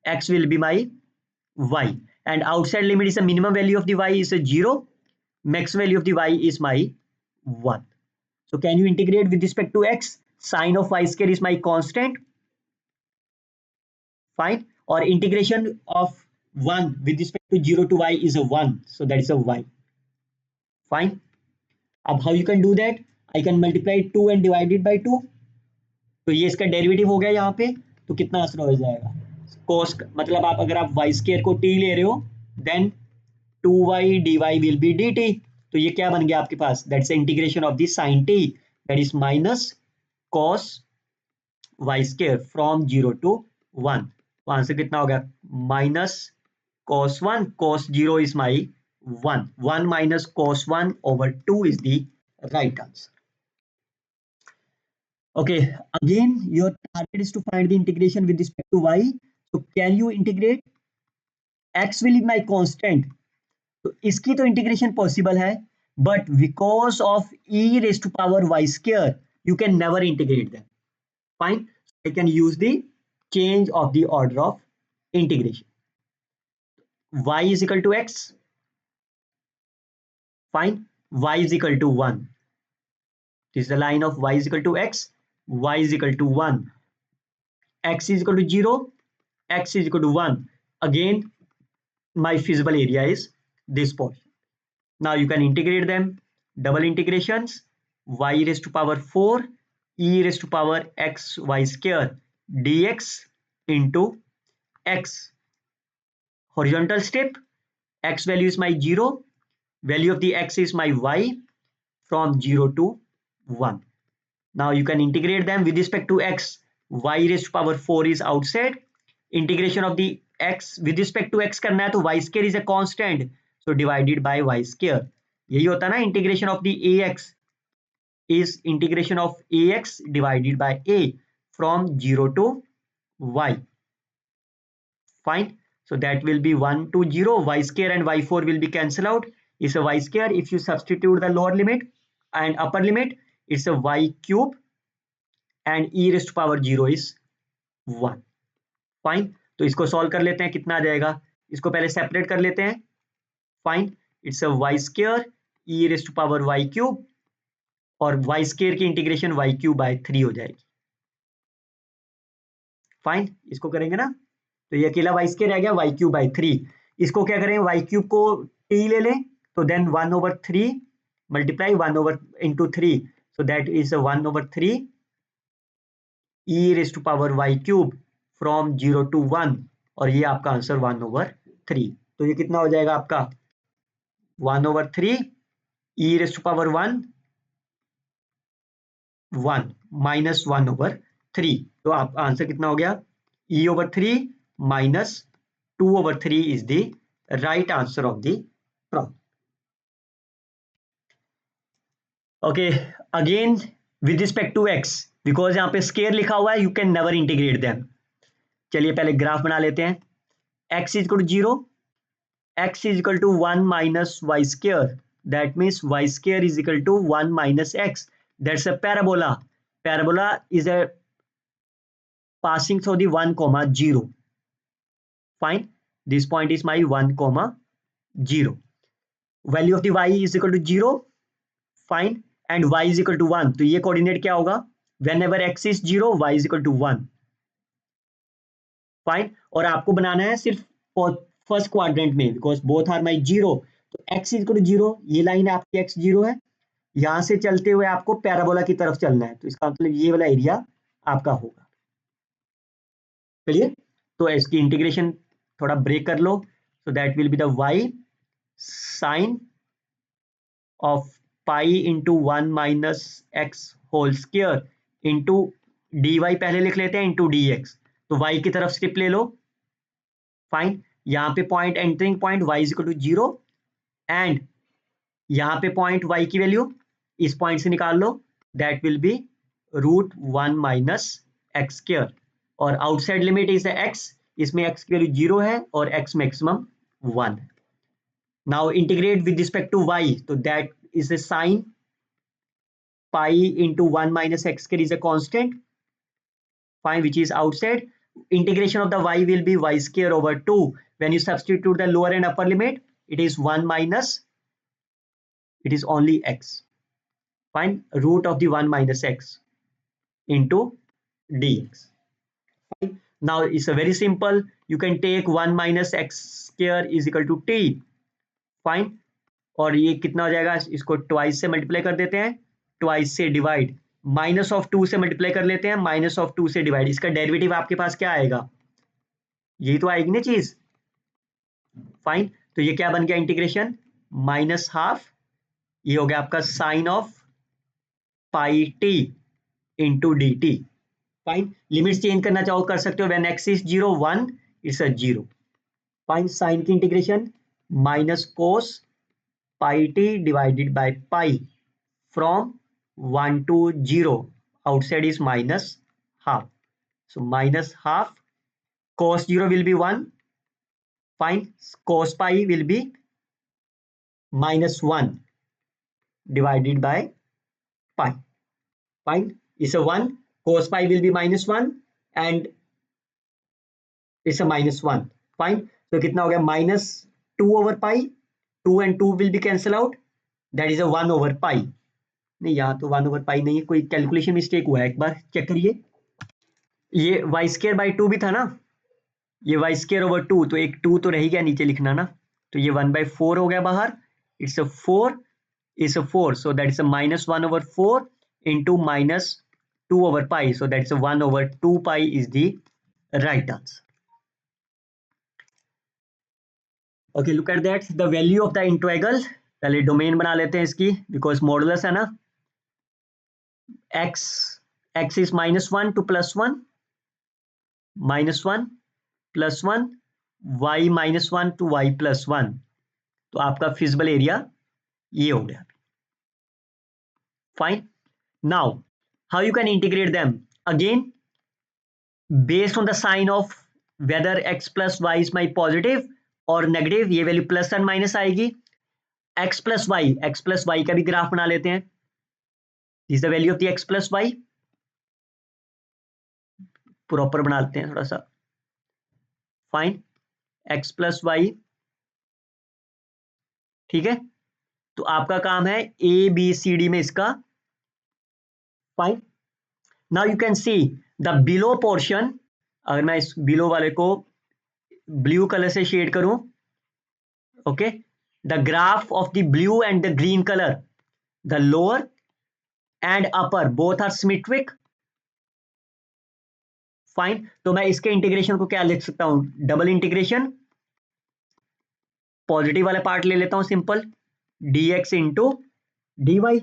x will be my y, and outside limit is the minimum value of the y is a 0, maximum value of the y is my 1. So can you integrate with respect to x? Sine of y square is my constant, fine, or integration of 1 with respect to 0 to y is a 1, so that is a y, fine. अब how you can do that? I can multiply 2 and divide it by 2, तो ये इसका derivative हो गया यहाँ पे, तो कितना आंसर हो जाएगा, cos, मतलब आप अगर आप y स्क्वायर को t ले रहे हो, then 2y dy will be dt, तो ये क्या बन गया आपके पास, that's integration of the sin t, that is minus cos y square from 0 to 1, तो आंसर कितना हो गया, minus cos 1, cos 0 is my 1, 1 minus cos 1 over 2 is the right answer. Okay, again your target is to find the integration with respect to y, so can you integrate, x will be my constant, तो इसकी तो integration possible है, but because of e raise to power y square you can never integrate them, fine, I can use the change of the order of integration, y is equal to x, fine, y is equal to 1, this is the line of y is equal to x, y is equal to 1, x is equal to 0, x is equal to 1, again my feasible area is this portion. Now you can integrate them, double integrations, y raised to power 4 e raised to power x y square dx into x, horizontal step, x value is my 0, value of the x is my y, from 0 to 1. Now you can integrate them with respect to x, y raised to power 4 is outside, integration of the x with respect to x करना है, तो y square is a constant, so divided by y square, यही होता है ना, integration of the ax is integration of ax divided by a from 0 to y, fine, so that will be 1 to 0, y square and y4 will be cancelled out, it's a y square, if you substitute the lower limit and upper limit it's a y cube and e raised to power 0 is 1, fine, तो इसको solve कर लेते हैं, कितना आ जाएगा, इसको पहले separate कर लेते हैं, fine, it's a y square e raise to power y cube, और वाई स्क्वायर की इंटीग्रेशन वाई क्यूब बाय 3 हो जाएगी, फाइन, इसको करेंगे ना, तो ये अकेला वाई स्क्वायर आ गया वाई क्यूब बाय 3, इसको क्या करें, वाई क्यूब को टी ले लें, तो then 1/3 multiply 1 over into 3, so that is 1/3 e raise to power y cube from 0 to 1, और ये आपका आंसर 1/3, तो ये कितना हो जाएगा आपका 1/3 e raise to power 1 1 minus 1/3, तो आप आंसर कितना हो गया, e/3 minus 2/3 is the right answer of the problem. Okay, again with respect to x, because यहाँ पे स्केयर लिखा हुआ है, you can never integrate them. चलिए पहले ग्राफ बना लेते हैं, x is equal to 0, x is equal to 1 minus y square, that means y square is equal to 1 minus x, that's a parabola, parabola is a passing through the 1 comma 0, fine, this point is my 1 comma 0, value of the y is equal to 0, fine, and y is equal to 1, तो ये coordinate क्या होगा, whenever x is 0 y is equal to 1, fine, और आपको बनाना है सिर्फ first quadrant में, because both are my 0, तो x इज इक्वल टू 0, ये लाइन आपकी x 0 है, यहां से चलते हुए आपको पैराबोला की तरफ चलना है, तो इसका मतलब ये वाला एरिया आपका होगा, चलिए, तो इसकी इंटीग्रेशन थोड़ा ब्रेक कर लो, so that will be the y sine of pi into 1 minus x whole square into d y पहले लिख लेते हैं इंटू डी एक्स, तो y की तरफ स्टेप ले लो, फाइन, यहाँ पे point entering point y is equal to 0, and यहाँ पे पॉइंट y की वैल्यू इस पॉइंट से निकाल लो, that will be √1 minus x square, और आउटसाइड लिमिट इज x, इसमें x की वैल्यू 0 है और x मैक्सिमम 1 है, Now integrate with respect to y. So that is a sine pi into 1 minus x square is a constant, fine, which is outside. Integration of the y will be y square over 2. When you substitute the lower and upper limit, it is 1 minus, it is only x. Fine, root of the 1 minus x into dx. Fine. Now it's a very simple. You can take 1 minus x square is equal to t. Fine, और ये कितना हो जाएगा, इसको twice से multiply कर देते हैं, ट्वाइस से डिवाइड, माइनस ऑफ 2 से मल्टीप्लाई कर लेते हैं, माइनस ऑफ 2 से डिवाइड, इसका डेरिवेटिव आपके पास क्या आएगा, यही तो आएगी ना चीज. फाइन, तो ये क्या बन गया इंटीग्रेशन, माइनस हाफ, ये हो गया आपका sine of pi t into d t. Fine, limits change करना चाहो कर सकते हो, when x is 0 1 it's a 0. Fine, sine की integration minus cos pi t divided by pi from 1 to 0, outside is minus half, so minus half, cos 0 will be 1, fine, cos pi will be minus 1 divided by pi, fine, it's a 1, cos pi will be minus 1 and it's a minus 1, fine, so कितना हो गया, minus 2 over pi, 2 and 2 will be cancel out, that is a 1 over pi. नहीं, यहाँ तो 1 over pi नहीं है, कोई calculation mistake हुआ है, एक बार चेक करिए. ये वाई स्केयर बाई 2 भी था ना, ये वाई स्केयर ओवर 2, तो एक 2 तो रह गया नीचे लिखना ना, तो ये 1/4 हो गया बाहर, it's a 4, it's a 4, so that is a minus 1 over 4 into minus 2 over pi, so that's a 1 over 2 pi is the right answer. Okay, look at that, the value of the integral. पहले domain बना लेते हैं इसकी, because modulus है ना, x is -1 to +1, -1 +1, y -1 to y +1, तो आपका feasible area ये हो गया. Fine, now how you can integrate them, again based on the sign of whether x plus y is my positive और नेगेटिव, ये value plus and minus आएगी. x plus y का भी ग्राफ बना लेते हैं. This the value of the x plus y, proper बनाते हैं थोड़ा सा. फाइन, x plus y, ठीक है, तो आपका काम है ए बी सी डी में इसका. Fine, now you can see the below portion, अगर मैं इस बिलो वाले को ब्लू कलर से शेड करूं, okay, the graph of the blue and the green colour, the lower and upper both are symmetric. Fine, तो मैं इसके इंटीग्रेशन को क्या लिख सकता हूं, डबल इंटीग्रेशन, पॉजिटिव वाला पार्ट ले लेता हूं simple, dx into d y.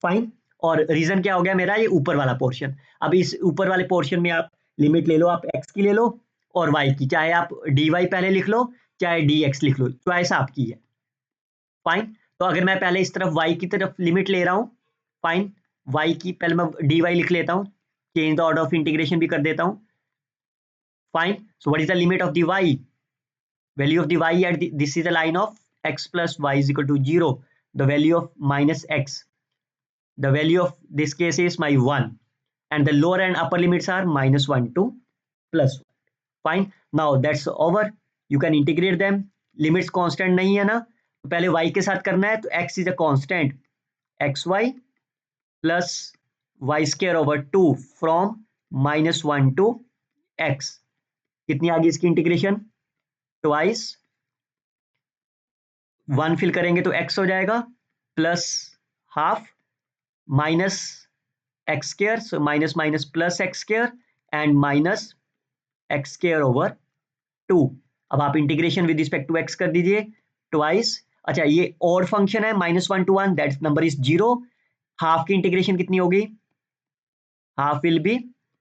Fine, और रीजन क्या हो गया मेरा, ये ऊपर वाला पोर्शन. अब इस ऊपर वाले पोर्शन में आप लिमिट ले लो, आप x की ले लो और y की, चाहे आप dy पहले लिख लो चाहे dx लिख लो, चॉइस आपकी है. फाइन, तो अगर मैं पहले इस तरफ y की तरफ लिमिट ले रहा हूं, फाइन, y की पहले मैं dy लिख लेता हूं, change the order of integration भी कर देता हूं. Fine, so what is the limit of the y, value of the y at this is the line of x plus y is equal to 0, the value of minus x, the value of this case is my 1, and the lower and upper limits are -1 to +1. Fine, now that's over, you can integrate them. Limits constant नहीं है ना, तो पहले y के साथ करना है, तो x is a constant, xy plus y square over 2 from -1 to x. कितनी आ गई इसकी इंटीग्रेशन, ट्वाइस 1 फिल करेंगे तो x हो जाएगा, plus half minus x square, so minus minus plus x square and minus x square over 2. अब आप integration with respect to x कर दीजिए, ट्वाइस, अच्छा ये ऑड फंक्शन है, -1 to 1, that number is 0. Half की इंटीग्रेशन कितनी होगी, हाफ विल बी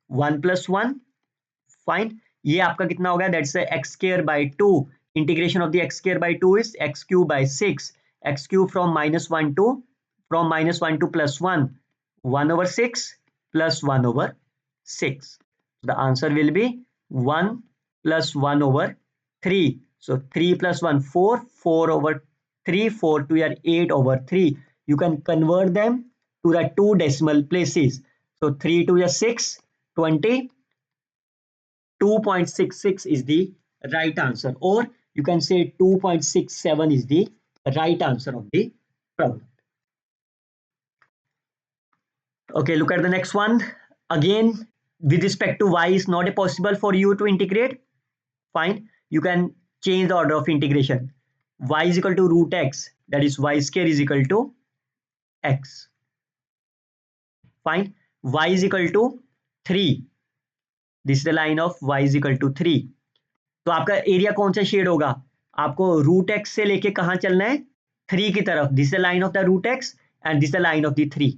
1 + 1. फाइन, ये आपका कितना होगा, that's x square by 2. Integration of the x square by 2 is x cube by 6. X cube from -1 to +1, 1 over 6 plus 1 over 6. The answer will be 1 plus 1 over 3. So 3 plus 1, 4, 4 over 3, 4 to your 8 over 3. You can convert them to the two decimal places. So 3 to your 6, 20. 2.66 is the right answer, or you can say 2.67 is the right answer of the problem. Okay, look at the next one. Again, with respect to y is not possible for you to integrate. Fine, you can change the order of integration. Y is equal to root x, that is y square is equal to x. Fine, y is equal to 3. This is the line of y is equal to 3. तो आपका area कौन सा shade होगा? आपको root x से लेके कहां चलना है? 3 की तरफ. This is the line of the root x and this the line of the 3.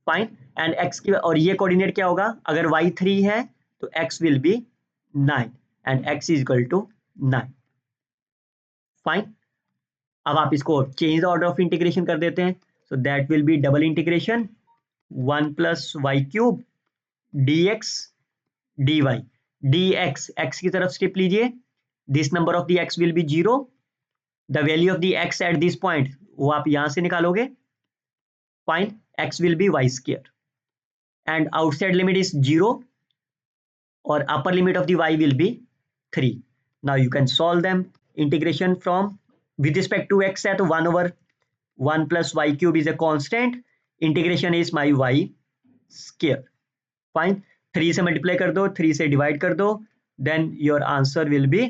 Fine, and x की और ये कोऑर्डिनेट क्या होगा? अगर y 3 है तो x will be 9 and x is equal to 9. Fine, अब आप इसको change the order of integration कर देते हैं. So that will be double integration 1 plus y cube dx dy. dx x की तरफ स्टेप लीजिए. This number of the x will be 0. The value of the x at this point वो आप यहां से निकालोगे. Fine, x will be y square and outside limit is 0 or upper limit of the y will be 3. Now you can solve them. Integration from with respect to x है तो 1 over 1 plus y cube is a constant. Integration is my y square. Fine, 3 से multiply कर दो, 3 से divide कर दो, then your answer will be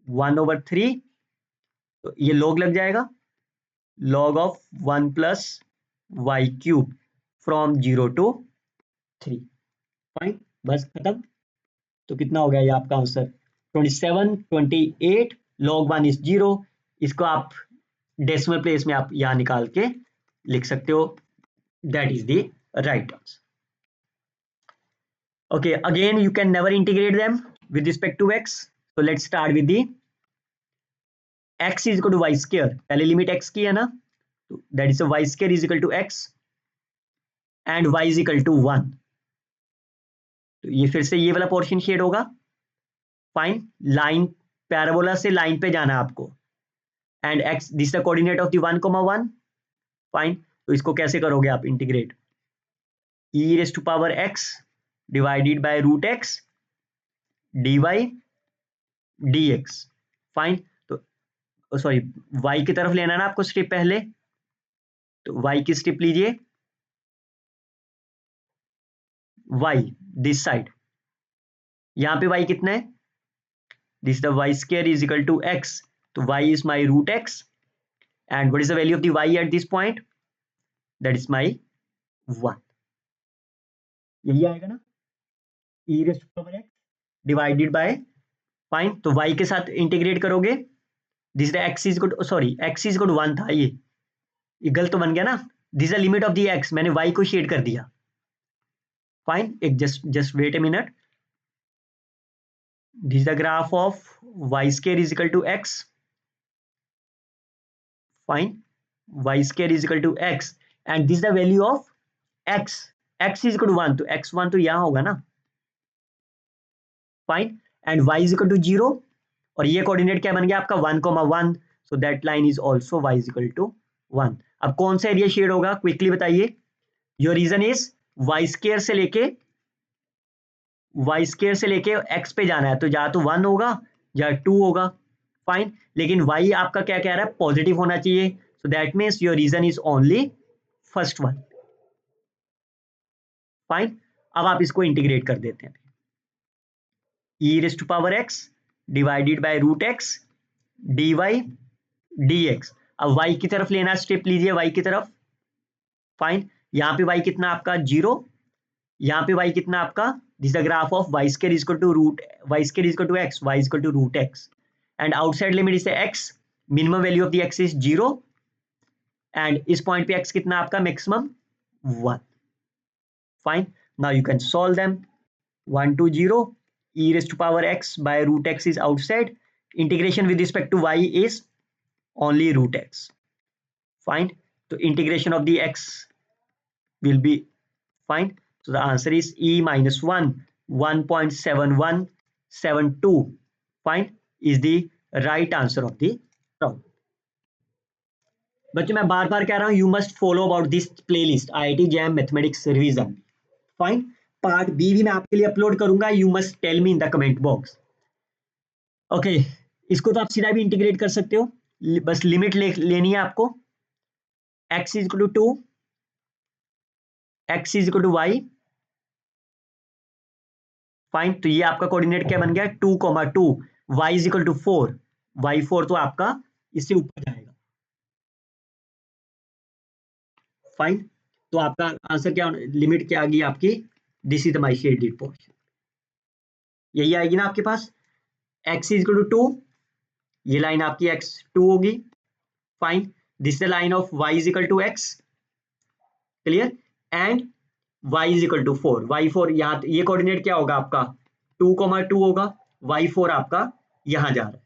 1 over 3. तो ये log लग जाएगा, log of 1 plus y cube from 0 to 3. Fine, बस खत्म. तो कितना हो गया ये आपका आंसर? 27, 28. log 1 is 0. इसको आप डेसिमल प्लेस में आप यहां निकाल के लिख सकते हो. That is the right answer. Okay, again you can never integrate them with respect to x. So let's start with the x is equal to y square. पहले लिमिट x की है ना, तो that is a y square is equal to x and y is equal to 1. तो ये फिर से ये वाला पोर्शन शेड होगा. फाइन, लाइन पैराबोला से लाइन पे जाना है आपको and x this the coordinate of the 1,1. Fine, तो इसको कैसे करोगे आप integrate? e raised to power x divided by root x dy dx. Fine, तो सॉरी y की तरफ लेना ना आपको स्टेप पहले, तो y की स्टेप लीजिए. y दिस साइड, यहां पे y कितना है? This the y square is equal to x. तो y is my root x and what is the value of the y at this point? That is my 1. यही आएगा ना, e raised to power x divided by. Fine, तो y के साथ integrate करोगे. This the x is equal to sorry x is equal to 1 था, ये गलत तो बन गया ना. This the limit of the x, मैंने y को शेड कर दिया. फाइन, एक just wait a minute. This the graph of y square is equal to x. Fine, y square is equal to x and this is the value of x. x is equal to 1, तो x1 तो यहां होगा ना. Fine, and y is equal to 0 और ये coordinate क्या बन गया आपका 1,1. So that line is also y is equal to 1. अब कौन सा एरिया शेड होगा क्विकली बताइए. Your region is y square से लेके x पे जाना है, तो या तो 1 होगा या 2 होगा. फाइन, लेकिन y आपका क्या कह रहा है? पॉजिटिव होना चाहिए. So that means your region is only first one. Fine, अब आप इसको इंटीग्रेट कर देते हैं. e raised to power x divided by root x dy dx. अब y की तरफ लेना, स्टेप लीजिए y की तरफ. फाइन, यहां पे y कितना आपका 0, यहां पे y कितना आपका, this the graph of y square is equal to root y square is equal to x, y is equal to root x and outside limit is x. minimum value of the x is 0 and इस point पे x कितना आपका maximum 1. Fine, now you can solve them. 1 to 0, e raised to power x by root x is outside. Integration with respect to y is only root x. Fine, so integration of the x will be fine. So the answer is e minus 1, 1.7172 fine is the right answer of the problem. बच्चों मैं बार बार कह रहा हूं, you must follow about this playlist IIT JAM mathematics revision. Fine, part B भी मैं आपके लिए अपलोड करूंगा, you must tell me in the comment box. Okay, इसको तो आप सीधा भी इंटीग्रेट कर सकते हो, बस लिमिट लेनी है आपको। x is equal to 2, x is equal to y। Fine, तो ये आपका कोऑर्डिनेट क्या बन गया, 2,2, y is equal to 4, y4 तो आपका इससे ऊपर जाएगा। फाइन, तो आपका आंसर क्या, लिमिट क्या आ गई आपकी, this is my shaded portion, यही आएगी ना आपके पास। x इज इक्वल टू 2, ये लाइन आपकी x2 होगी। Fine, this is the line of y is equal to x, clear, and y is equal to 4, y4 यहाँ, ये कोऑर्डिनेट क्या होगा आपका 2,2 होगा, y4 आपका यहां जा रहा है,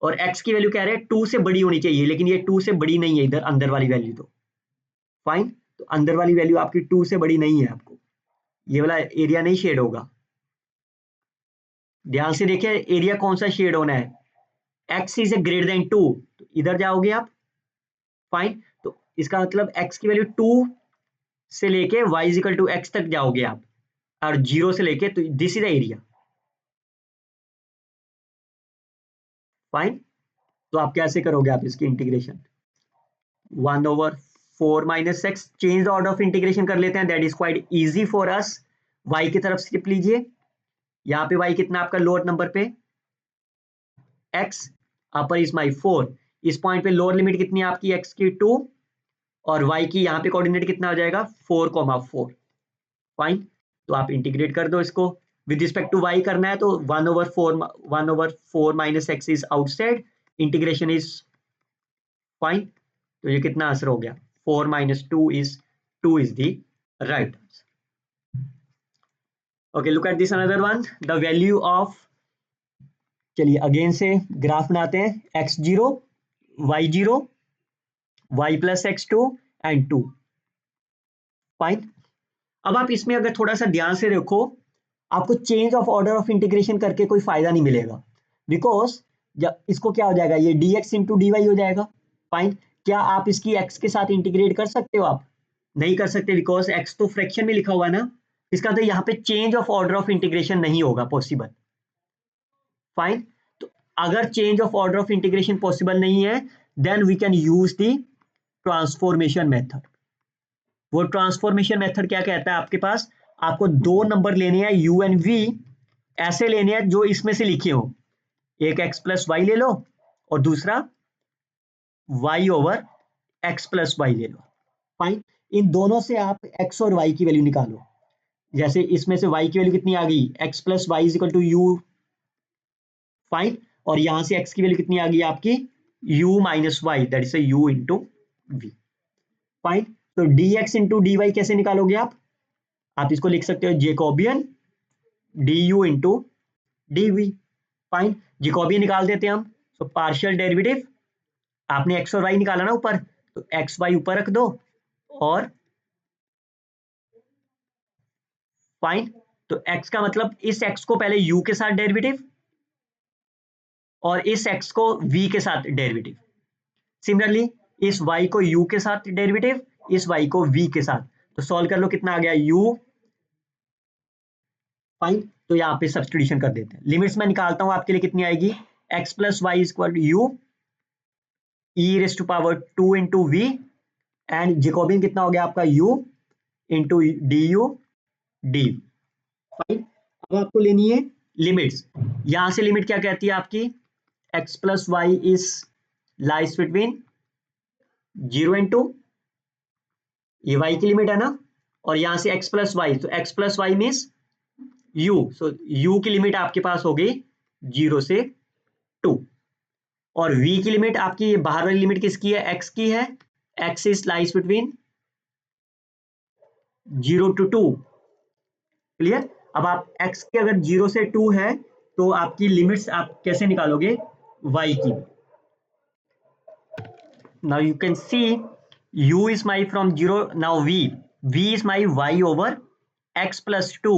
और x की वैल्यू कह रहे हैं 2 से बड़ी होनी चाहिए, लेकिन ये 2 से बड़ी नहीं है इधर अंदर वाली वैल्यू तो। फाइन, तो अंदर वाली वैल्यू आपकी 2 से बड़ी नहीं है, आपको ये वाला एरिया नहीं शेड होगा। ध्यान से देखिए एरिया कौन सा शेड होना है, x is a greater than 2, तो इधर जाओगे आप। फाइन, तो इसका मतलब x की वैल्यू 2 से लेके y is equal to x तक जाओगे आप, और 0 से लेके, तो this is the area. Fine, तो आप कैसे करोगे आप इसकी integration, 1/4 minus x, change the order of integration कर लेते हैं, that is quite easy for us. y की तरफ स्किप लीजिए, यहाँ पे y कितना आपका लोअर नंबर पे x, अपर इज माई 4, इस पॉइंट पे लोअर लिमिट कितनी है आपकी x की 2, और y की यहाँ पे कोऑर्डिनेट कितना हो जाएगा 4,4। फाइन, तो आप इंटीग्रेट कर दो इसको, विद रिस्पेक्ट टू y करना है तो 1/4 minus x is outside, integration is fine, तो ये कितना आंसर हो गया 4 minus 2 is 2 is the right answer. Okay, look at this another one, the value of, चलिए अगेन से ग्राफ बनाते हैं, x0, y0, y plus x2 and 2। Fine, अब आप इसमें अगर थोड़ा सा ध्यान से देखो, आपको change of order of integration करके कोई फायदा नहीं मिलेगा, बिकॉज जब इसको क्या हो जाएगा, ये dx इंटू डी हो जाएगा। फाइन, क्या आप इसकी x के साथ इंटीग्रेट कर सकते हो, आप नहीं कर सकते, बिकॉज x तो फ्रैक्शन में लिखा हुआ है ना, इसका तो यहाँ पे change of order of integration नहीं होगा पॉसिबल। फाइन, तो अगर change of order of integration possible नहीं है, then we can use the transformation method. वो ट्रांसफॉर्मेशन मेथड क्या कहता है, आपके पास आपको दो नंबर लेने हैं u एंड v, ऐसे लेने हैं जो इसमें से लिखे हो, एक x प्लस वाई ले लो और दूसरा y over x plus y ले लो। फाइन, इन दोनों से आप x और y की वैल्यू निकालो, जैसे इसमें से y की वैल्यू कितनी आ गई, x plus y is equal to u. Fine, और यहां से x की वैल्यू कितनी आ गई आपकी u minus y, that is u into v. Fine, तो dx इंटू डी वाई कैसे निकालोगे आप इसको लिख सकते हो Jacobian du into d v. Fine, Jacobian निकाल देते हैं हम, तो पार्शियल डेरिवेटिव, आपने x और y निकाला ना ऊपर, तो एक्स वाई ऊपर रख दो, और फाइन, तो x का मतलब इस x को पहले u के साथ डेरिवेटिव, और इस x को v के साथ डेरिवेटिव। सिमिलरली इस y को u के साथ डेरिवेटिव, इस y को v के साथ, तो सॉल्व कर लो, कितना आ गया u। फाइन, तो यहाँ पे सब्स्टिट्यूशन कर देते हैं, लिमिट्स में निकालता हूं आपके लिए, कितनी आएगी x plus y equal to u e raise to power 2 into v, and Jacobian कितना हो गया आपका u into d u d. Fine, अब आपको लेनी है लिमिट्स, यहां से लिमिट क्या कहती है आपकी, x plus y is lies between 0 and 2, ये y की लिमिट है ना, और यहां से x प्लस वाई, तो x plus y means u, so u की लिमिट आपके पास हो गई 0 से 2, और v की लिमिट आपकी बाहर वाली लिमिट किसकी है, x की है, x is lies between 0 to 2। Clear, अब आप x की अगर 0 से 2 है, तो आपकी लिमिट्स आप कैसे निकालोगे y की। now you can see u is my from 0, now v is my y over x plus 2,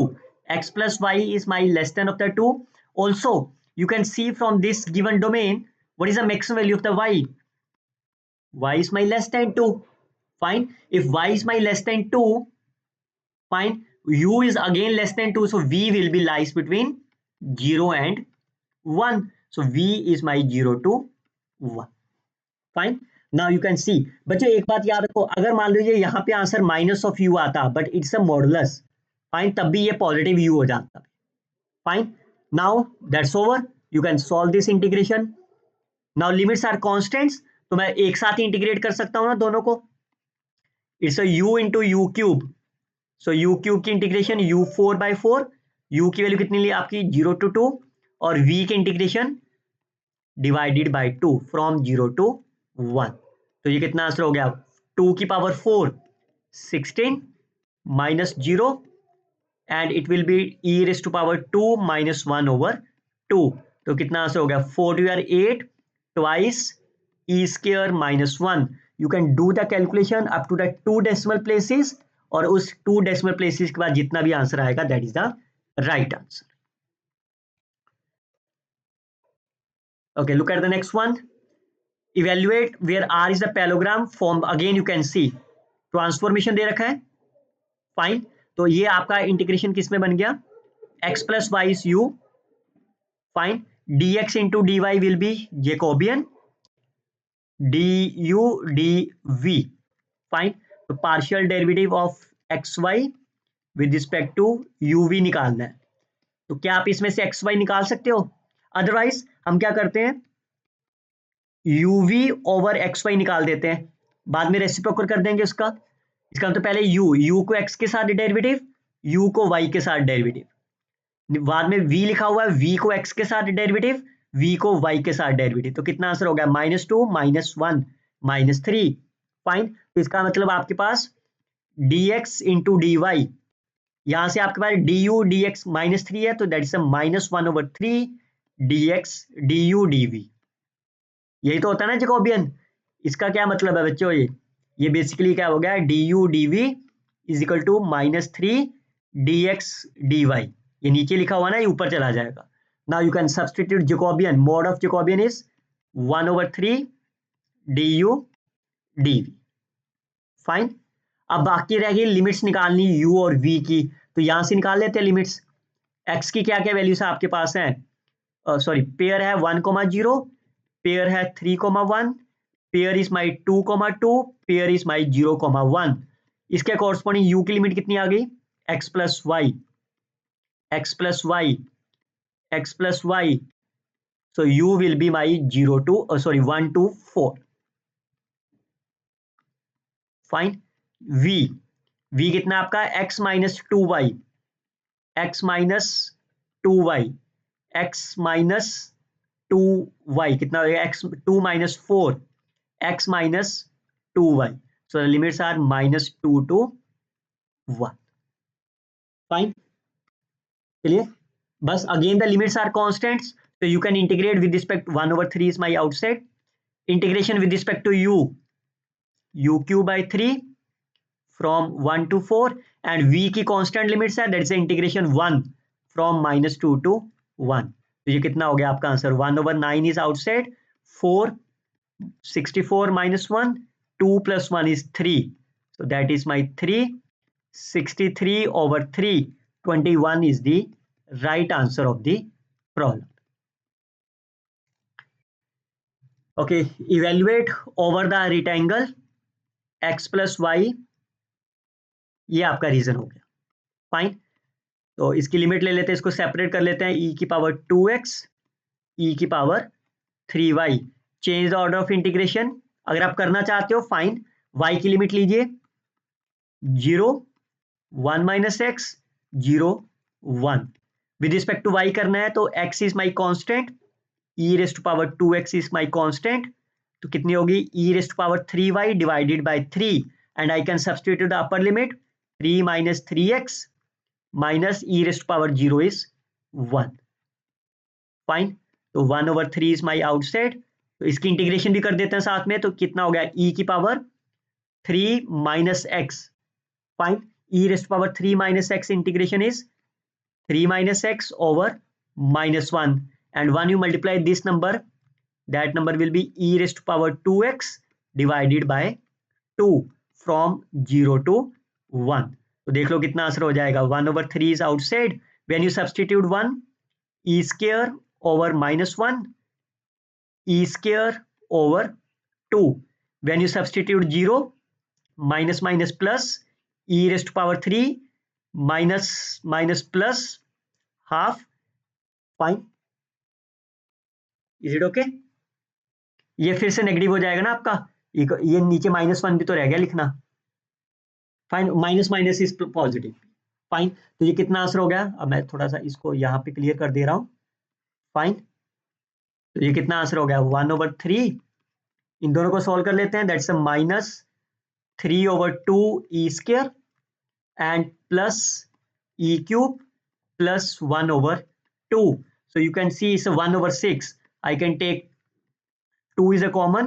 x plus y is my less than of the 2, also you can see from this given domain what is the maximum value of the y. Y is my less than 2. Fine. If y is my less than 2, fine, u is again less than 2, so v will be lies between 0 and 1. So v is my 0 to 1. Fine. Now you can see. बच्चों एक बात याद रखो, अगर मान लीजिए यहाँ पे आंसर माइनस ऑफ यू आता but it's a modulus, fine, तब भी ये पॉजिटिव यू हो जाता. Fine. Now that's over. You can solve this integration. Now limits are constants, तो मैं एक साथ ही इंटीग्रेट कर सकता हूँ ना दोनों को. It's a u into u cube. So u cube की इंटीग्रेशन u 4/4, u की वैल्यू कितनी ली आपकी 0 to 2, और v की integration divided by 2 from 0 to 1. तो ये कितना आंसर हो गया 2 की power 4 16 minus 0 and it will be e raise to power 2 minus 1 over 2. तो कितना आंसर हो गया 4 to 8 twice e square minus 1. You can do the calculation up to the 2 decimal places, और उस 2 डेसिमल प्लेसेस के बाद जितना भी आंसर आएगा that is the right answer. Okay, look at the next one. Evaluate where R is the parallelogram formed. Again you can see transformation दे रखा है. फाइन. तो ये आपका इंटीग्रेशन किस में बन गया, x plus y is u. Fine. dx into d y will be Jacobian, du dv. Fine. तो partial derivative of x y with respect to uv निकालना है. तो क्या आप इसमें से x y निकाल सकते हो? अदरवाइज हम क्या करते हैं, uv ओवर एक्स वाई निकाल देते हैं, बाद में रेसिप्रोकल कर देंगे उसका. इसका मतलब पहले u को x के साथ डेरिवेटिव, u को y के साथ डेरिवेटिव, बाद में v लिखा हुआ है, v को x के साथ डेरिवेटिव, v को y के साथ डेरिवेटिव. तो कितना आंसर हो गया -2 -1 -3. फाइन. तो इसका मतलब आपके पास dx इंटू डी वाई, यहां से आपके पास du dx -3 है, तो that is -1/3 dx du dv. यही तो होता है ना जैकोबियन. इसका क्या मतलब है बच्चों, ये बेसिकली क्या हो गया, du dv is equal to -3 dx dy. ये नीचे लिखा हुआ ना, ये ऊपर चला जाएगा. Now you can substitute Jacobian. Mod of Jacobian is 1/3 du dv. Fine. अब बाकी रह गई लिमिट्स निकालनी u और v की, तो यहां से निकाल लेते हैं लिमिट्स. x की क्या क्या वैल्यूज आपके पास है, सॉरी पेयर है 1,0, पेयर है 3,1, pair is my 2,2, pair is my 0,1. इसके कॉरस्पॉन्डिंग u की लिमिट कितनी आ गई, x plus y, x plus y, x plus y. So u will be my 1 to 4. Fine. v कितना आपका x minus 2y, x minus 2y, x minus 2y कितना हो गया, x 2 minus 4, x minus 2y. So the limits are -2 to 1. Fine. चलिए बस again the limits are constants, so you can integrate with respect 1/3 is my outside. Integration with respect to u cube by 3 from 1 to 4, and v की constant limits है, that is integration 1 from -2 to 1. तो ये कितना हो गया आपका answer, 1/9 is outside, 4 64 minus 1, 2 plus 1 is 3, so that is my 3. 63/3, 21 is the right answer of the problem. Okay, evaluate over the rectangle x plus y. ये आपका reason हो गया. फाइन. तो इसकी लिमिट ले लेते हैं, इसको सेपरेट कर लेते हैं, e की पावर 2x, e की power 3y. Change the order of integration. अगर आप करना चाहते हो फाइन, y की लिमिट लीजिए 0 1 minus x 0 1. With respect to y करना है तो x is my constant, e raise to power 2x is my constant. तो कितनी होगी, e रेज़ टू पावर 3y divided by 3, and I can substitute the upper limit 3 minus 3x minus e raised to power 0 is 1. Fine. तो 1/3 is my outside. तो इसकी integration भी कर देते हैं साथ में, तो कितना हो गया, e की power 3 minus x. Fine. e raised to power 3 minus x integration is 3 minus x over -1, and when you multiply this number, that number will be e raised to power 2x divided by 2 from 0 to 1. तो देख लो कितना answer हो जाएगा. 1/3 is outside. When you substitute 1, e square over -1, e square over 2. When you substitute 0, minus minus plus, e raised to power 3 minus minus plus half. Fine. Is it okay? ये फिर से negative हो जाएगा ना आपका. ये नीचे -1 भी तो रह गया लिखना. Fine. Minus minus is positive. Fine. तो ये कितना आंसर हो गया. अब मैं थोड़ा सा इसको यहाँ पे क्लियर कर दे रहा हूँ. फाइन. तो ये कितना आंसर हो गया. 1/3. इन दोनों को सॉल्व कर लेते हैं. That's -3/2 e square and plus e cube plus 1/2. So you can see it's 1/6. I can take 2 is a common.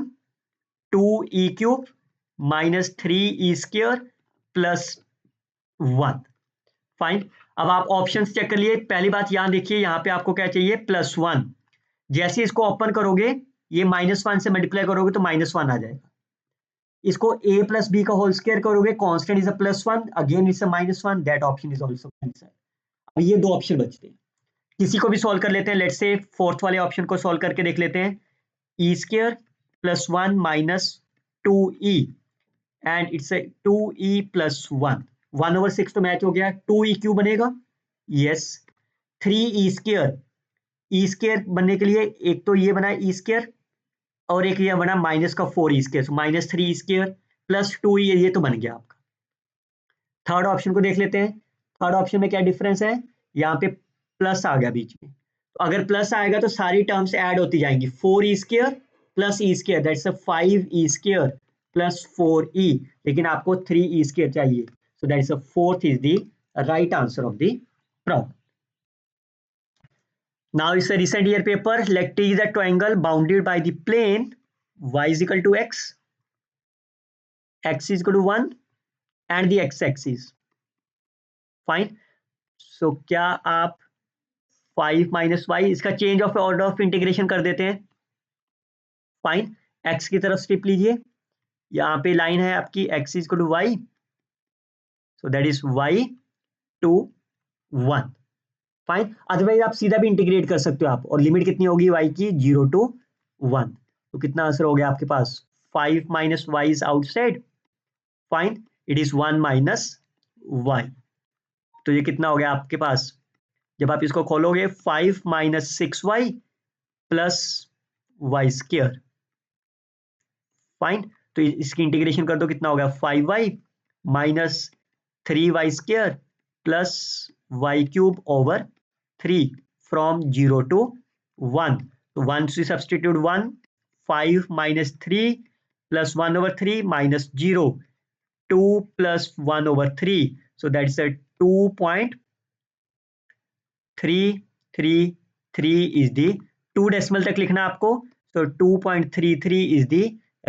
2e cube minus 3e square plus 1. Fine. अब आप ऑप्शंस चेक कर लिए. पहली बात यहां देखिए, यहां पे आपको क्या चाहिए. +1. जैसे इसको ओपन करोगे, ये -1 से मल्टीप्लाई करोगे तो -1 आ जाएगा. इसको a + b का होल स्क्वायर करोगे, constant is a +1, again is a -1. That option is also cancel. अब ये दो ऑप्शन बचते हैं. किसी को भी सॉल्व कर लेते हैं. लेट्स से फोर्थ वाले ऑप्शन को सॉल्व करके देख लेते हैं. e square +1 minus 2e and it's a 2e plus 1. 1/6 तो मैच हो गया. 2e क्यों बनेगा. Yes. 3e square. e square बनने के लिए एक तो ये बना e स्क्वायर और एक ये बना -4e स्क्वायर. सो -3e स्क्वायर प्लस 2e, ये तो बन गया आपका. थर्ड ऑप्शन को देख लेते हैं. थर्ड ऑप्शन में क्या डिफरेंस है. यहाँ पे प्लस आ गया बीच में. तो अगर प्लस आएगा तो सारी टर्म्स ऐड होती जाएंगी. 4e square plus e square, that's 5e square plus 4e. लेकिन आपको 3e स्क्वायर चाहिए. So that's 4th is the right answer of the problem. Now it's a recent year paper. Let T is a triangle bounded by the plane y is equal to x is equal to 1 and the x axis. Fine. सो क्या आप 5 minus y, इसका change of order of integration कर देते हैं. Fine. x की तरफ step लीजिए. यहाँ पे लाइन है आपकी x is equal to y. So that is y to 1. Fine. Otherwise आप सीधा भी इंटीग्रेट कर सकते हो आप. और लिमिट कितनी होगी y की. 0 to 1. तो कितना आंसर हो गया आपके पास. 5 minus y is outside. Fine. It is 1 minus y. तो ये कितना हो गया आपके पास. जब आप इसको खोलोगे 5 minus 6y plus y square. Fine. तो इसकी इंटीग्रेशन कर दो. कितना हो गया. 5y minus 3y square plus y cube over 3 from 0 to 1. तो 1 से substitute 1. 5 minus 3 plus 1/3 minus 0. 2 plus 1/3. So that's a 2.333 is the 2 decimal तक लिखना आपको. So 2.33 is the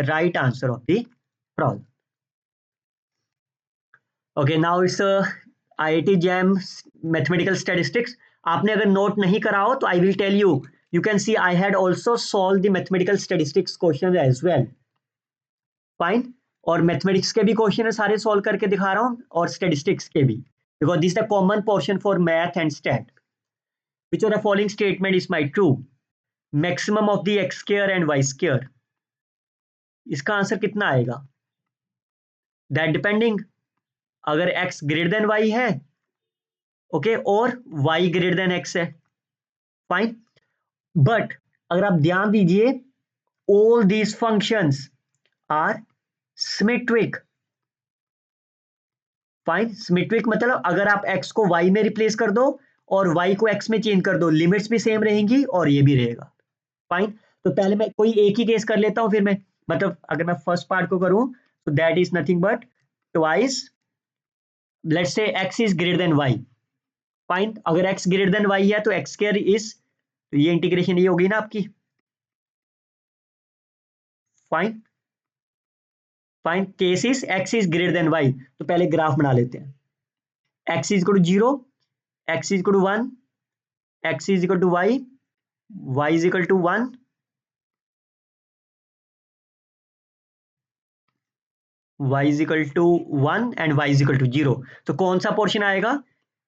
right answer of the problem. Okay, now it's a IIT JAM mathematical statistics. आपने अगर note नहीं करा हो तो I will tell you. You can see I had also solved the mathematical statistics questions as well. Fine. और mathematics के भी question है सारे सॉल्व करके दिखा रहा हूँ और स्टैटिस्टिक्स के भी. Because this is the common portion for math and stat. Which of the following statement is my true? Maximum of the x square and y square. इसका आंसर कितना आएगा. That depending. अगर x ग्रेटर देन y है, okay, और y greater than x है. Fine. But अगर आप ध्यान दीजिए, all these functions are symmetric. Fine. Symmetric मतलब अगर आप x को y में रिप्लेस कर दो और y को x में चेंज कर दो, लिमिट्स भी सेम रहेंगी और ये भी रहेगा. फाइन. तो पहले मैं कोई एक ही केस कर लेता हूं, फिर मैं मतलब अगर मैं फर्स्ट पार्ट को करूं तो that is nothing but twice. Let's say x is greater than y. Fine. अगर x ग्रेटर देन y है तो x स्क्वायर इज, तो ये इंटीग्रेशन ये होगी ना आपकी. Fine. Fine. Case is x is greater than y. तो पहले ग्राफ बना लेते हैं. x is equal to 0, x is equal to 1, x is equal to y, y is equal to 1, y is equal to 1 and y is equal to 0। तो कौन सा portion आएगा?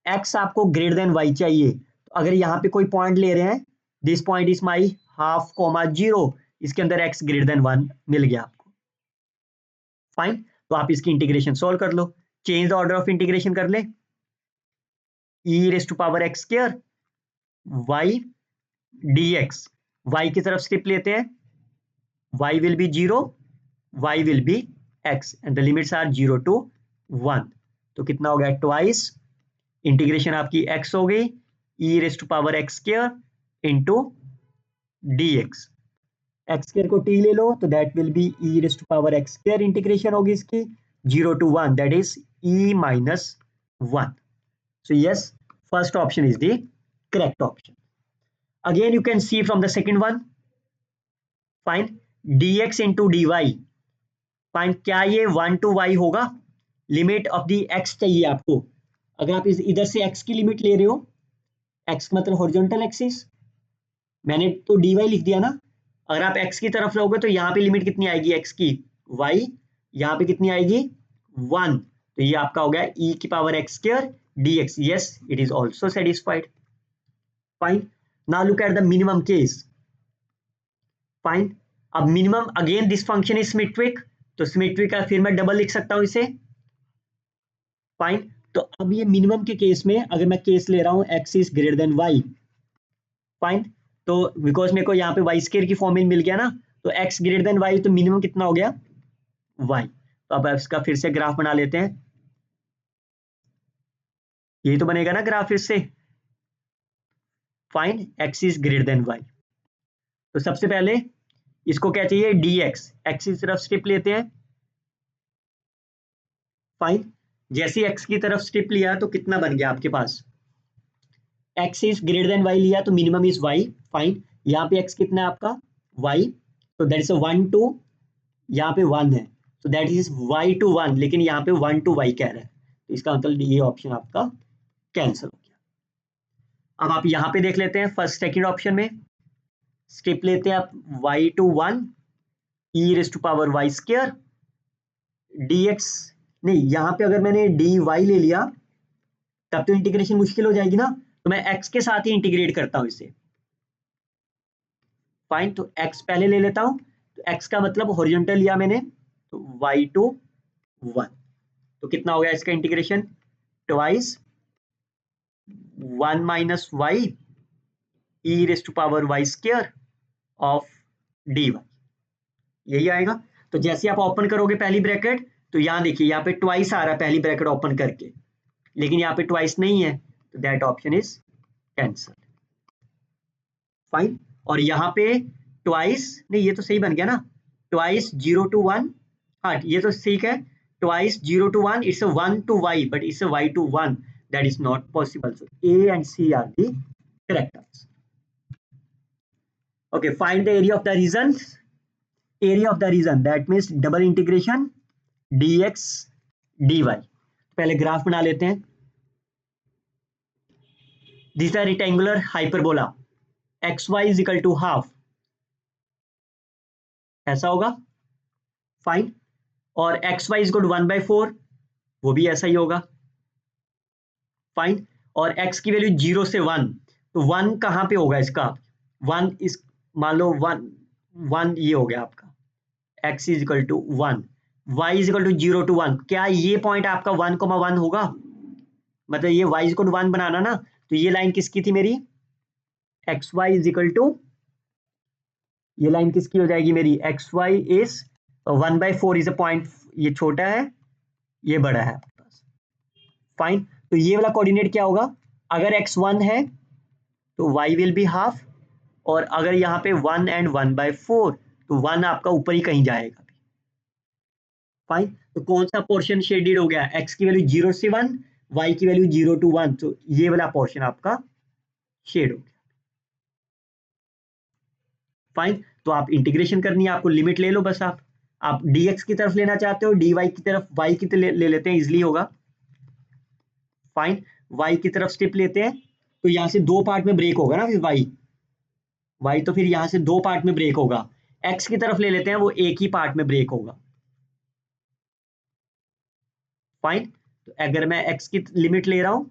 x आपको ग्रेटर देन y चाहिए, तो अगर यहाँ पे कोई पॉइंट ले रहे हैं, this point is my half comma 0, इसके अंदर x ग्रेटर देन 1 मिल गया आपको। फाइन, तो आप इसकी इंटीग्रेशन सॉल्व कर लो। Change the order of integration कर ले, e raise to power x square y dx, y की तरफ स्टेप लेते हैं, y will be 0, y will be x and the limits are 0 to 1। तो कितना हो गया? ट्वाइस इंटीग्रेशन आपकी x हो गई, e raise to power x square into dx, x square को t ले लो तो that will be e raise to power x square, integration होगी इसकी 0 to 1, that is e minus 1। So yes, first option is the correct option. Again you can see from the second one, find dx into dy, find क्या ये 1 to y होगा? Limit of the x चाहिए आपको। अगर आप इधर से x की लिमिट ले रहे हो, x मतलब हॉरिजॉन्टल एक्सिस, मैंने तो dy लिख दिया ना, अगर आप x की तरफ लोगे तो यहाँ पे लिमिट कितनी आएगी x की? y, यहाँ पे कितनी आएगी? 1, तो ये आपका हो गया e की power x square dx। yes, it is also satisfied. Fine, now look at the minimum case. Fine, अब minimum, again this function is symmetric, तो सिमेट्रिक का फिर मैं डबल लिख सकता हूं इसे। फाइन, तो अब ये मिनिमम के केस में अगर मैं केस ले रहा हूं x is greater than y, fine, तो बिकॉज मेरे को यहाँ पे वाई स्क्वायर की फॉर्म में मिल गया ना, तो x ग्रेटर देन y, तो मिनिमम कितना हो गया? y। तो अब इसका फिर से ग्राफ बना लेते हैं, यही तो बनेगा ना ग्राफ फिर से। Fine, x is greater than y, तो सबसे पहले इसको क्या चाहिए? dx, x की तरफ स्टेप लेते हैं। फाइन, जैसे x की तरफ स्टेप लिया तो कितना बन गया आपके पास? x is greater than y लिया तो मिनिमम इज y। फाइन, यहाँ पे x कितना है आपका? y, तो दैट इज 1 to, यहाँ पे 1 है, तो दैट इज y to 1, लेकिन यहाँ पे 1 to y कह रहा है, तो इसका मतलब ये ऑप्शन आपका कैंसिल हो गया। अब आप यहाँ पे देख लेते हैं फर्स्ट सेकंड ऑप्शन में, स्टेप लेते हैं आप y to 1 e raise to power y square dx, नहीं यहाँ पे अगर मैंने dy ले लिया तब तो इंटीग्रेशन मुश्किल हो जाएगी ना, तो मैं x के साथ ही इंटीग्रेट करता हूं इसे। फाइन, तो x पहले ले लेता हूं, तो x का मतलब हॉरिजॉन्टल लिया मैंने, तो y to 1, तो कितना हो गया इसका integration? Twice 1 minus y e raise to power y square of dy, यही आएगा। तो जैसे आप ओपन करोगे पहली ब्रैकेट, तो यहाँ देखिए यहाँ पे ट्वाइस आ रहा है पहली ब्रैकेट ओपन करके, लेकिन यहाँ पे ट्वाइस नहीं है, तो that option is cancel. Fine, और यहाँ पे ट्वाइस नहीं, ये तो सही बन गया ना, ट्वाइस 0 to 1, हाँ ये तो ठीक है, twice 0 to 1, it's 1 to y, but it's y to 1, that is not possible. So A and C are the correct answer. Okay, find the area of the region, area of the region that means double integration dx dy। पहले graph बना लेते हैं, this are rectangular hyperbola, xy is equal to half, ऐसा होगा। Fine, और xy is equal to 1/4, वो भी ऐसा ही होगा। फाइन, और x की वैल्यू 0 से 1, तो 1 कहाँ पे होगा इसका? 1 इस, मान लो 1 1 ये हो गया आपका, x is equal to 1, y is equal to 0 to 1, क्या ये पॉइंट आपका 1,1 होगा? मतलब ये y इज इक्वल टू 1 बनाना ना, तो ये लाइन किसकी थी मेरी? xy इज इक्वल टू, ये लाइन किसकी हो जाएगी मेरी? xy is 1/4 is a point, ये छोटा है ये बड़ा है आपके पास। फाइन, तो ये वाला कोऑर्डिनेट क्या होगा? अगर x 1 है तो y विल बी हाफ, और अगर यहाँ पे 1 and 1/4, तो 1 आपका ऊपर ही कहीं जाएगा। फाइन, तो कौन सा पोर्शन शेडेड हो गया? x की वैल्यू 0 से 1, y की वैल्यू 0 to 1, तो ये वाला पोर्शन आपका शेड हो गया। फाइन, तो आप इंटीग्रेशन करनी है, आपको लिमिट ले लो बस, आप dx की तरफ लेना चाहते हो, dy की तरफ y की तरफ ले लेते हैं, इजिली होगा। फाइन, y की तरफ स्टेप लेते हैं, तो यहाँ से दो पार्ट में ब्रेक होगा ना फिर y, y तो फिर यहां से दो पार्ट में ब्रेक होगा, x की तरफ ले लेते हैं, वो एक ही पार्ट में ब्रेक होगा। फाइन। तो अगर मैं x की लिमिट ले रहा हूं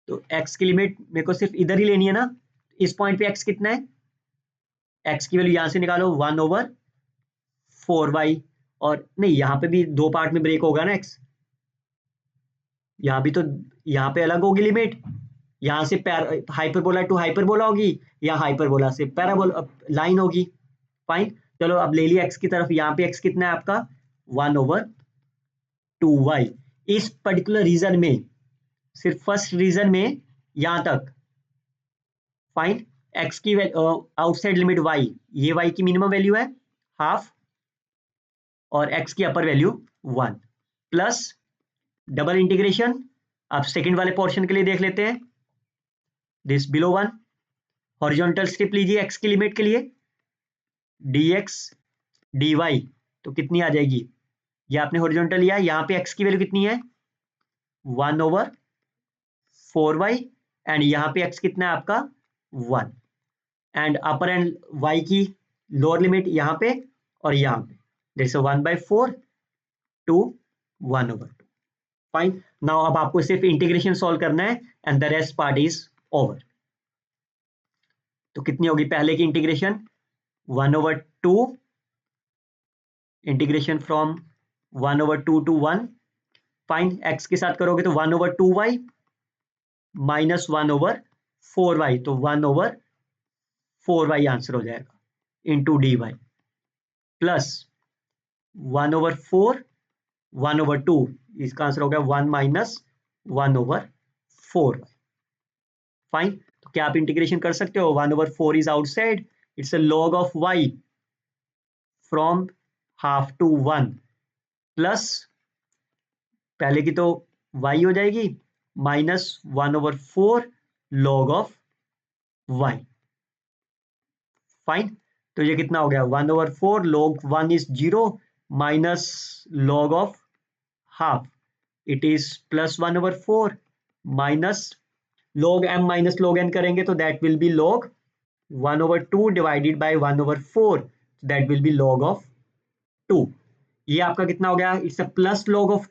तो x की लिमिट मेरे को सिर्फ इधर ही लेनी है ना, इस पॉइंट पे x कितना है, x की वैल्यू यहां से निकालो 1/4y, और नहीं यहाँ पे भी दो पार्ट में ब्रेक होगा ना x, यहाँ भी तो, यहाँ पे अलग होगी लिमिट, यहाँ से हाइपरबोला टू हाइपरबोला होगी, या हाइपरबोला से पैराबोला लाइन होगी। फाइन। चलो अब ले लिया x की तरफ, यहाँ पे x कितना है आपका 1/2y। इस पर्टिकुलर रीजन में, सिर्फ फर्स्ट रीजन में यहां तक। फाइन। x की आउटसाइड लिमिट y, ये y की मिनिमम वैल्यू है हाफ, और x की अपर वैल्यू 1, प्लस डबल इंटीग्रेशन। अब सेकंड वाले पोर्शन के लिए देख लेते हैं, दिस बिलो 1, हॉरिजॉन्टल स्ट्रिप लीजिए x की लिमिट के लिए, dx dy, तो कितनी आ जाएगी, ये आपने हॉरिजॉन्टल लिया, यहाँ पे x की वैल्यू कितनी है 1/4y, एंड यहाँ पे x कितना है आपका 1, एंड अपर एंड y की लोअर लिमिट यहाँ पे और यहाँ पे, जैसे 1/4 टू 1/2। फाइन। नाउ अब आपको सिर्फ इंटीग्रेशन सॉल्व करना है and the rest part is over. तो कितनी होगी पहले की integration 1/2, integration from 1/2 to 1। Fine. x के साथ करोगे तो 1/2y माइनस 1/4y, तो 1/4y आंसर हो जाएगा, इंटू dy, प्लस 1/4 1/2, इसका आंसर हो गया 1 माइनस 1/4। फाइन। तो क्या आप इंटीग्रेशन कर सकते हो, 1/4 is outside, it's a log of y from half to 1, plus पहले की तो y हो जाएगी minus 1/4 log of y। Fine. तो ये कितना हो गया 1/4 log 1 is 0 minus log of half, it is plus 1/4 minus log m minus log n करेंगे तो that will be log 1/2 divided by 1/4, that will be log of 2। ये आपका कितना हो गया, it's a plus log of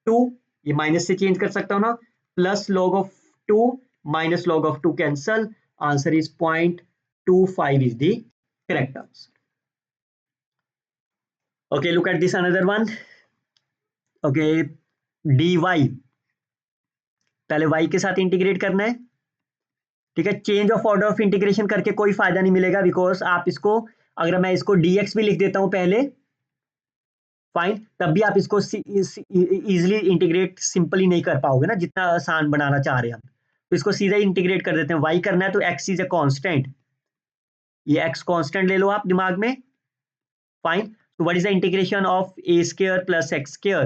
2, ये minus से change कर सकता हूं ना, plus log of 2 minus log of 2 cancel, answer is 0.25 is the correct answer. Okay, look at this another one. Okay, dy, पहले y के साथ इंटीग्रेट करना है, ठीक है। Change of order of integration करके कोई फायदा नहीं मिलेगा, बिकॉज आप इसको, अगर मैं इसको dx भी लिख देता हूं पहले, फाइन, तब भी आप इसको इजिली इंटीग्रेट सिंपली नहीं कर पाओगे ना, जितना आसान बनाना चाह रहे हैं हम। तो इसको सीधा इंटीग्रेट कर देते हैं, y करना है तो x इज ए कांस्टेंट, ये x कांस्टेंट ले लो आप दिमाग में। फाइन। तो what is the integration of a square plus x square,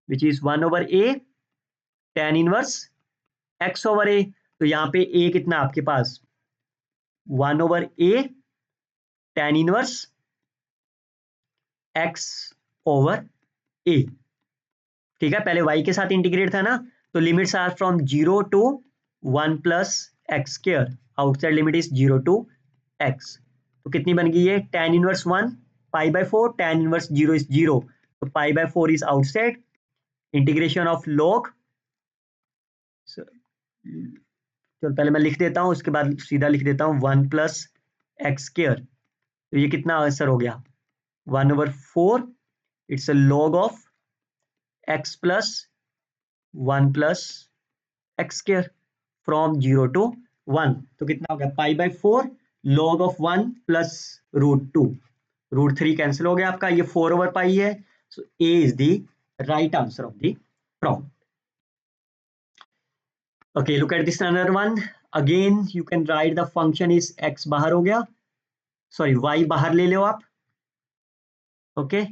which is 1/a tan inverse x/a। तो यहाँ पे a कितना आपके पास 1/a tan इनवर्स x/a, ठीक है। पहले y के साथ इंटीग्रेट था ना, तो limits are from 0 to 1 plus x square, outside limit is 0 to x। तो कितनी बन गई है tan inverse 1 π/4, tan inverse 0 is 0, तो π/4 is outside, integration of log, चलो पहले मैं लिख देता हूं, उसके बाद सीधा लिख देता हूं 1 प्लस एक्स स्क्वायर, तो ये कितना आंसर हो गया 1/4, it's a log of x plus 1 plus x square from 0 to 1, तो कितना हो गया π/4 log ऑफ 1 प्लस √2, √3 कैंसिल हो गया आपका, ये 4/π है, सो a is the right answer of the problem. Okay, look at this another one. Again, you can write the function is x बाहर हो गया, sorry y बाहर ले लो आप, okay,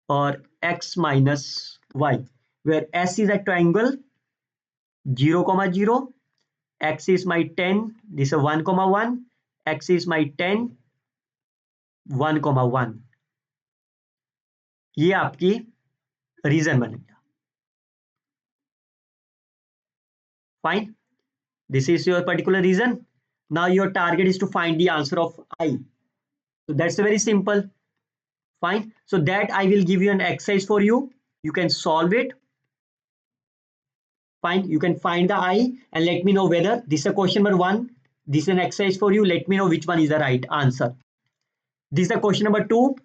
और x minus y, where s is a triangle 0,0, x is my 10, this is 1,1, x is my 10, 1,1, ये आपकी region बन गया। Fine, this is your particular region. Now your target is to find the answer of I. So that's very simple. Fine. So that I will give you an exercise for you. You can solve it. Fine. You can find the I and let me know whether this is a question number 1. This is an exercise for you. Let me know which one is the right answer. This is the question number 2.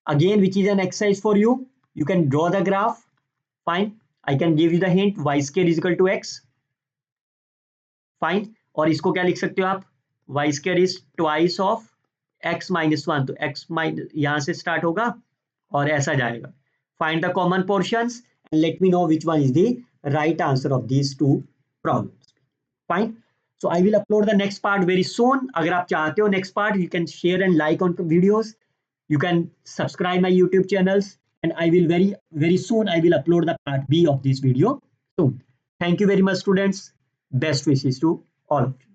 Again, which is an exercise for you. You can draw the graph. Fine. I can give you the hint. Y square is equal to x. Fine. और इसको क्या लिख सकते हो आप? Y square is twice of x minus 1. तो x minus यहां से स्टार्ट होगा और ऐसा जाएगा. Find the common portions and let me know which one is the right answer of these two problems. Fine. So I will upload the next part very soon. अगर आप चाहते हो next part, you can share and like on videos. You can subscribe my YouTube channels, and I will very soon I will upload the part B of this video soon. Thank you very much, students. Best wishes to all of you.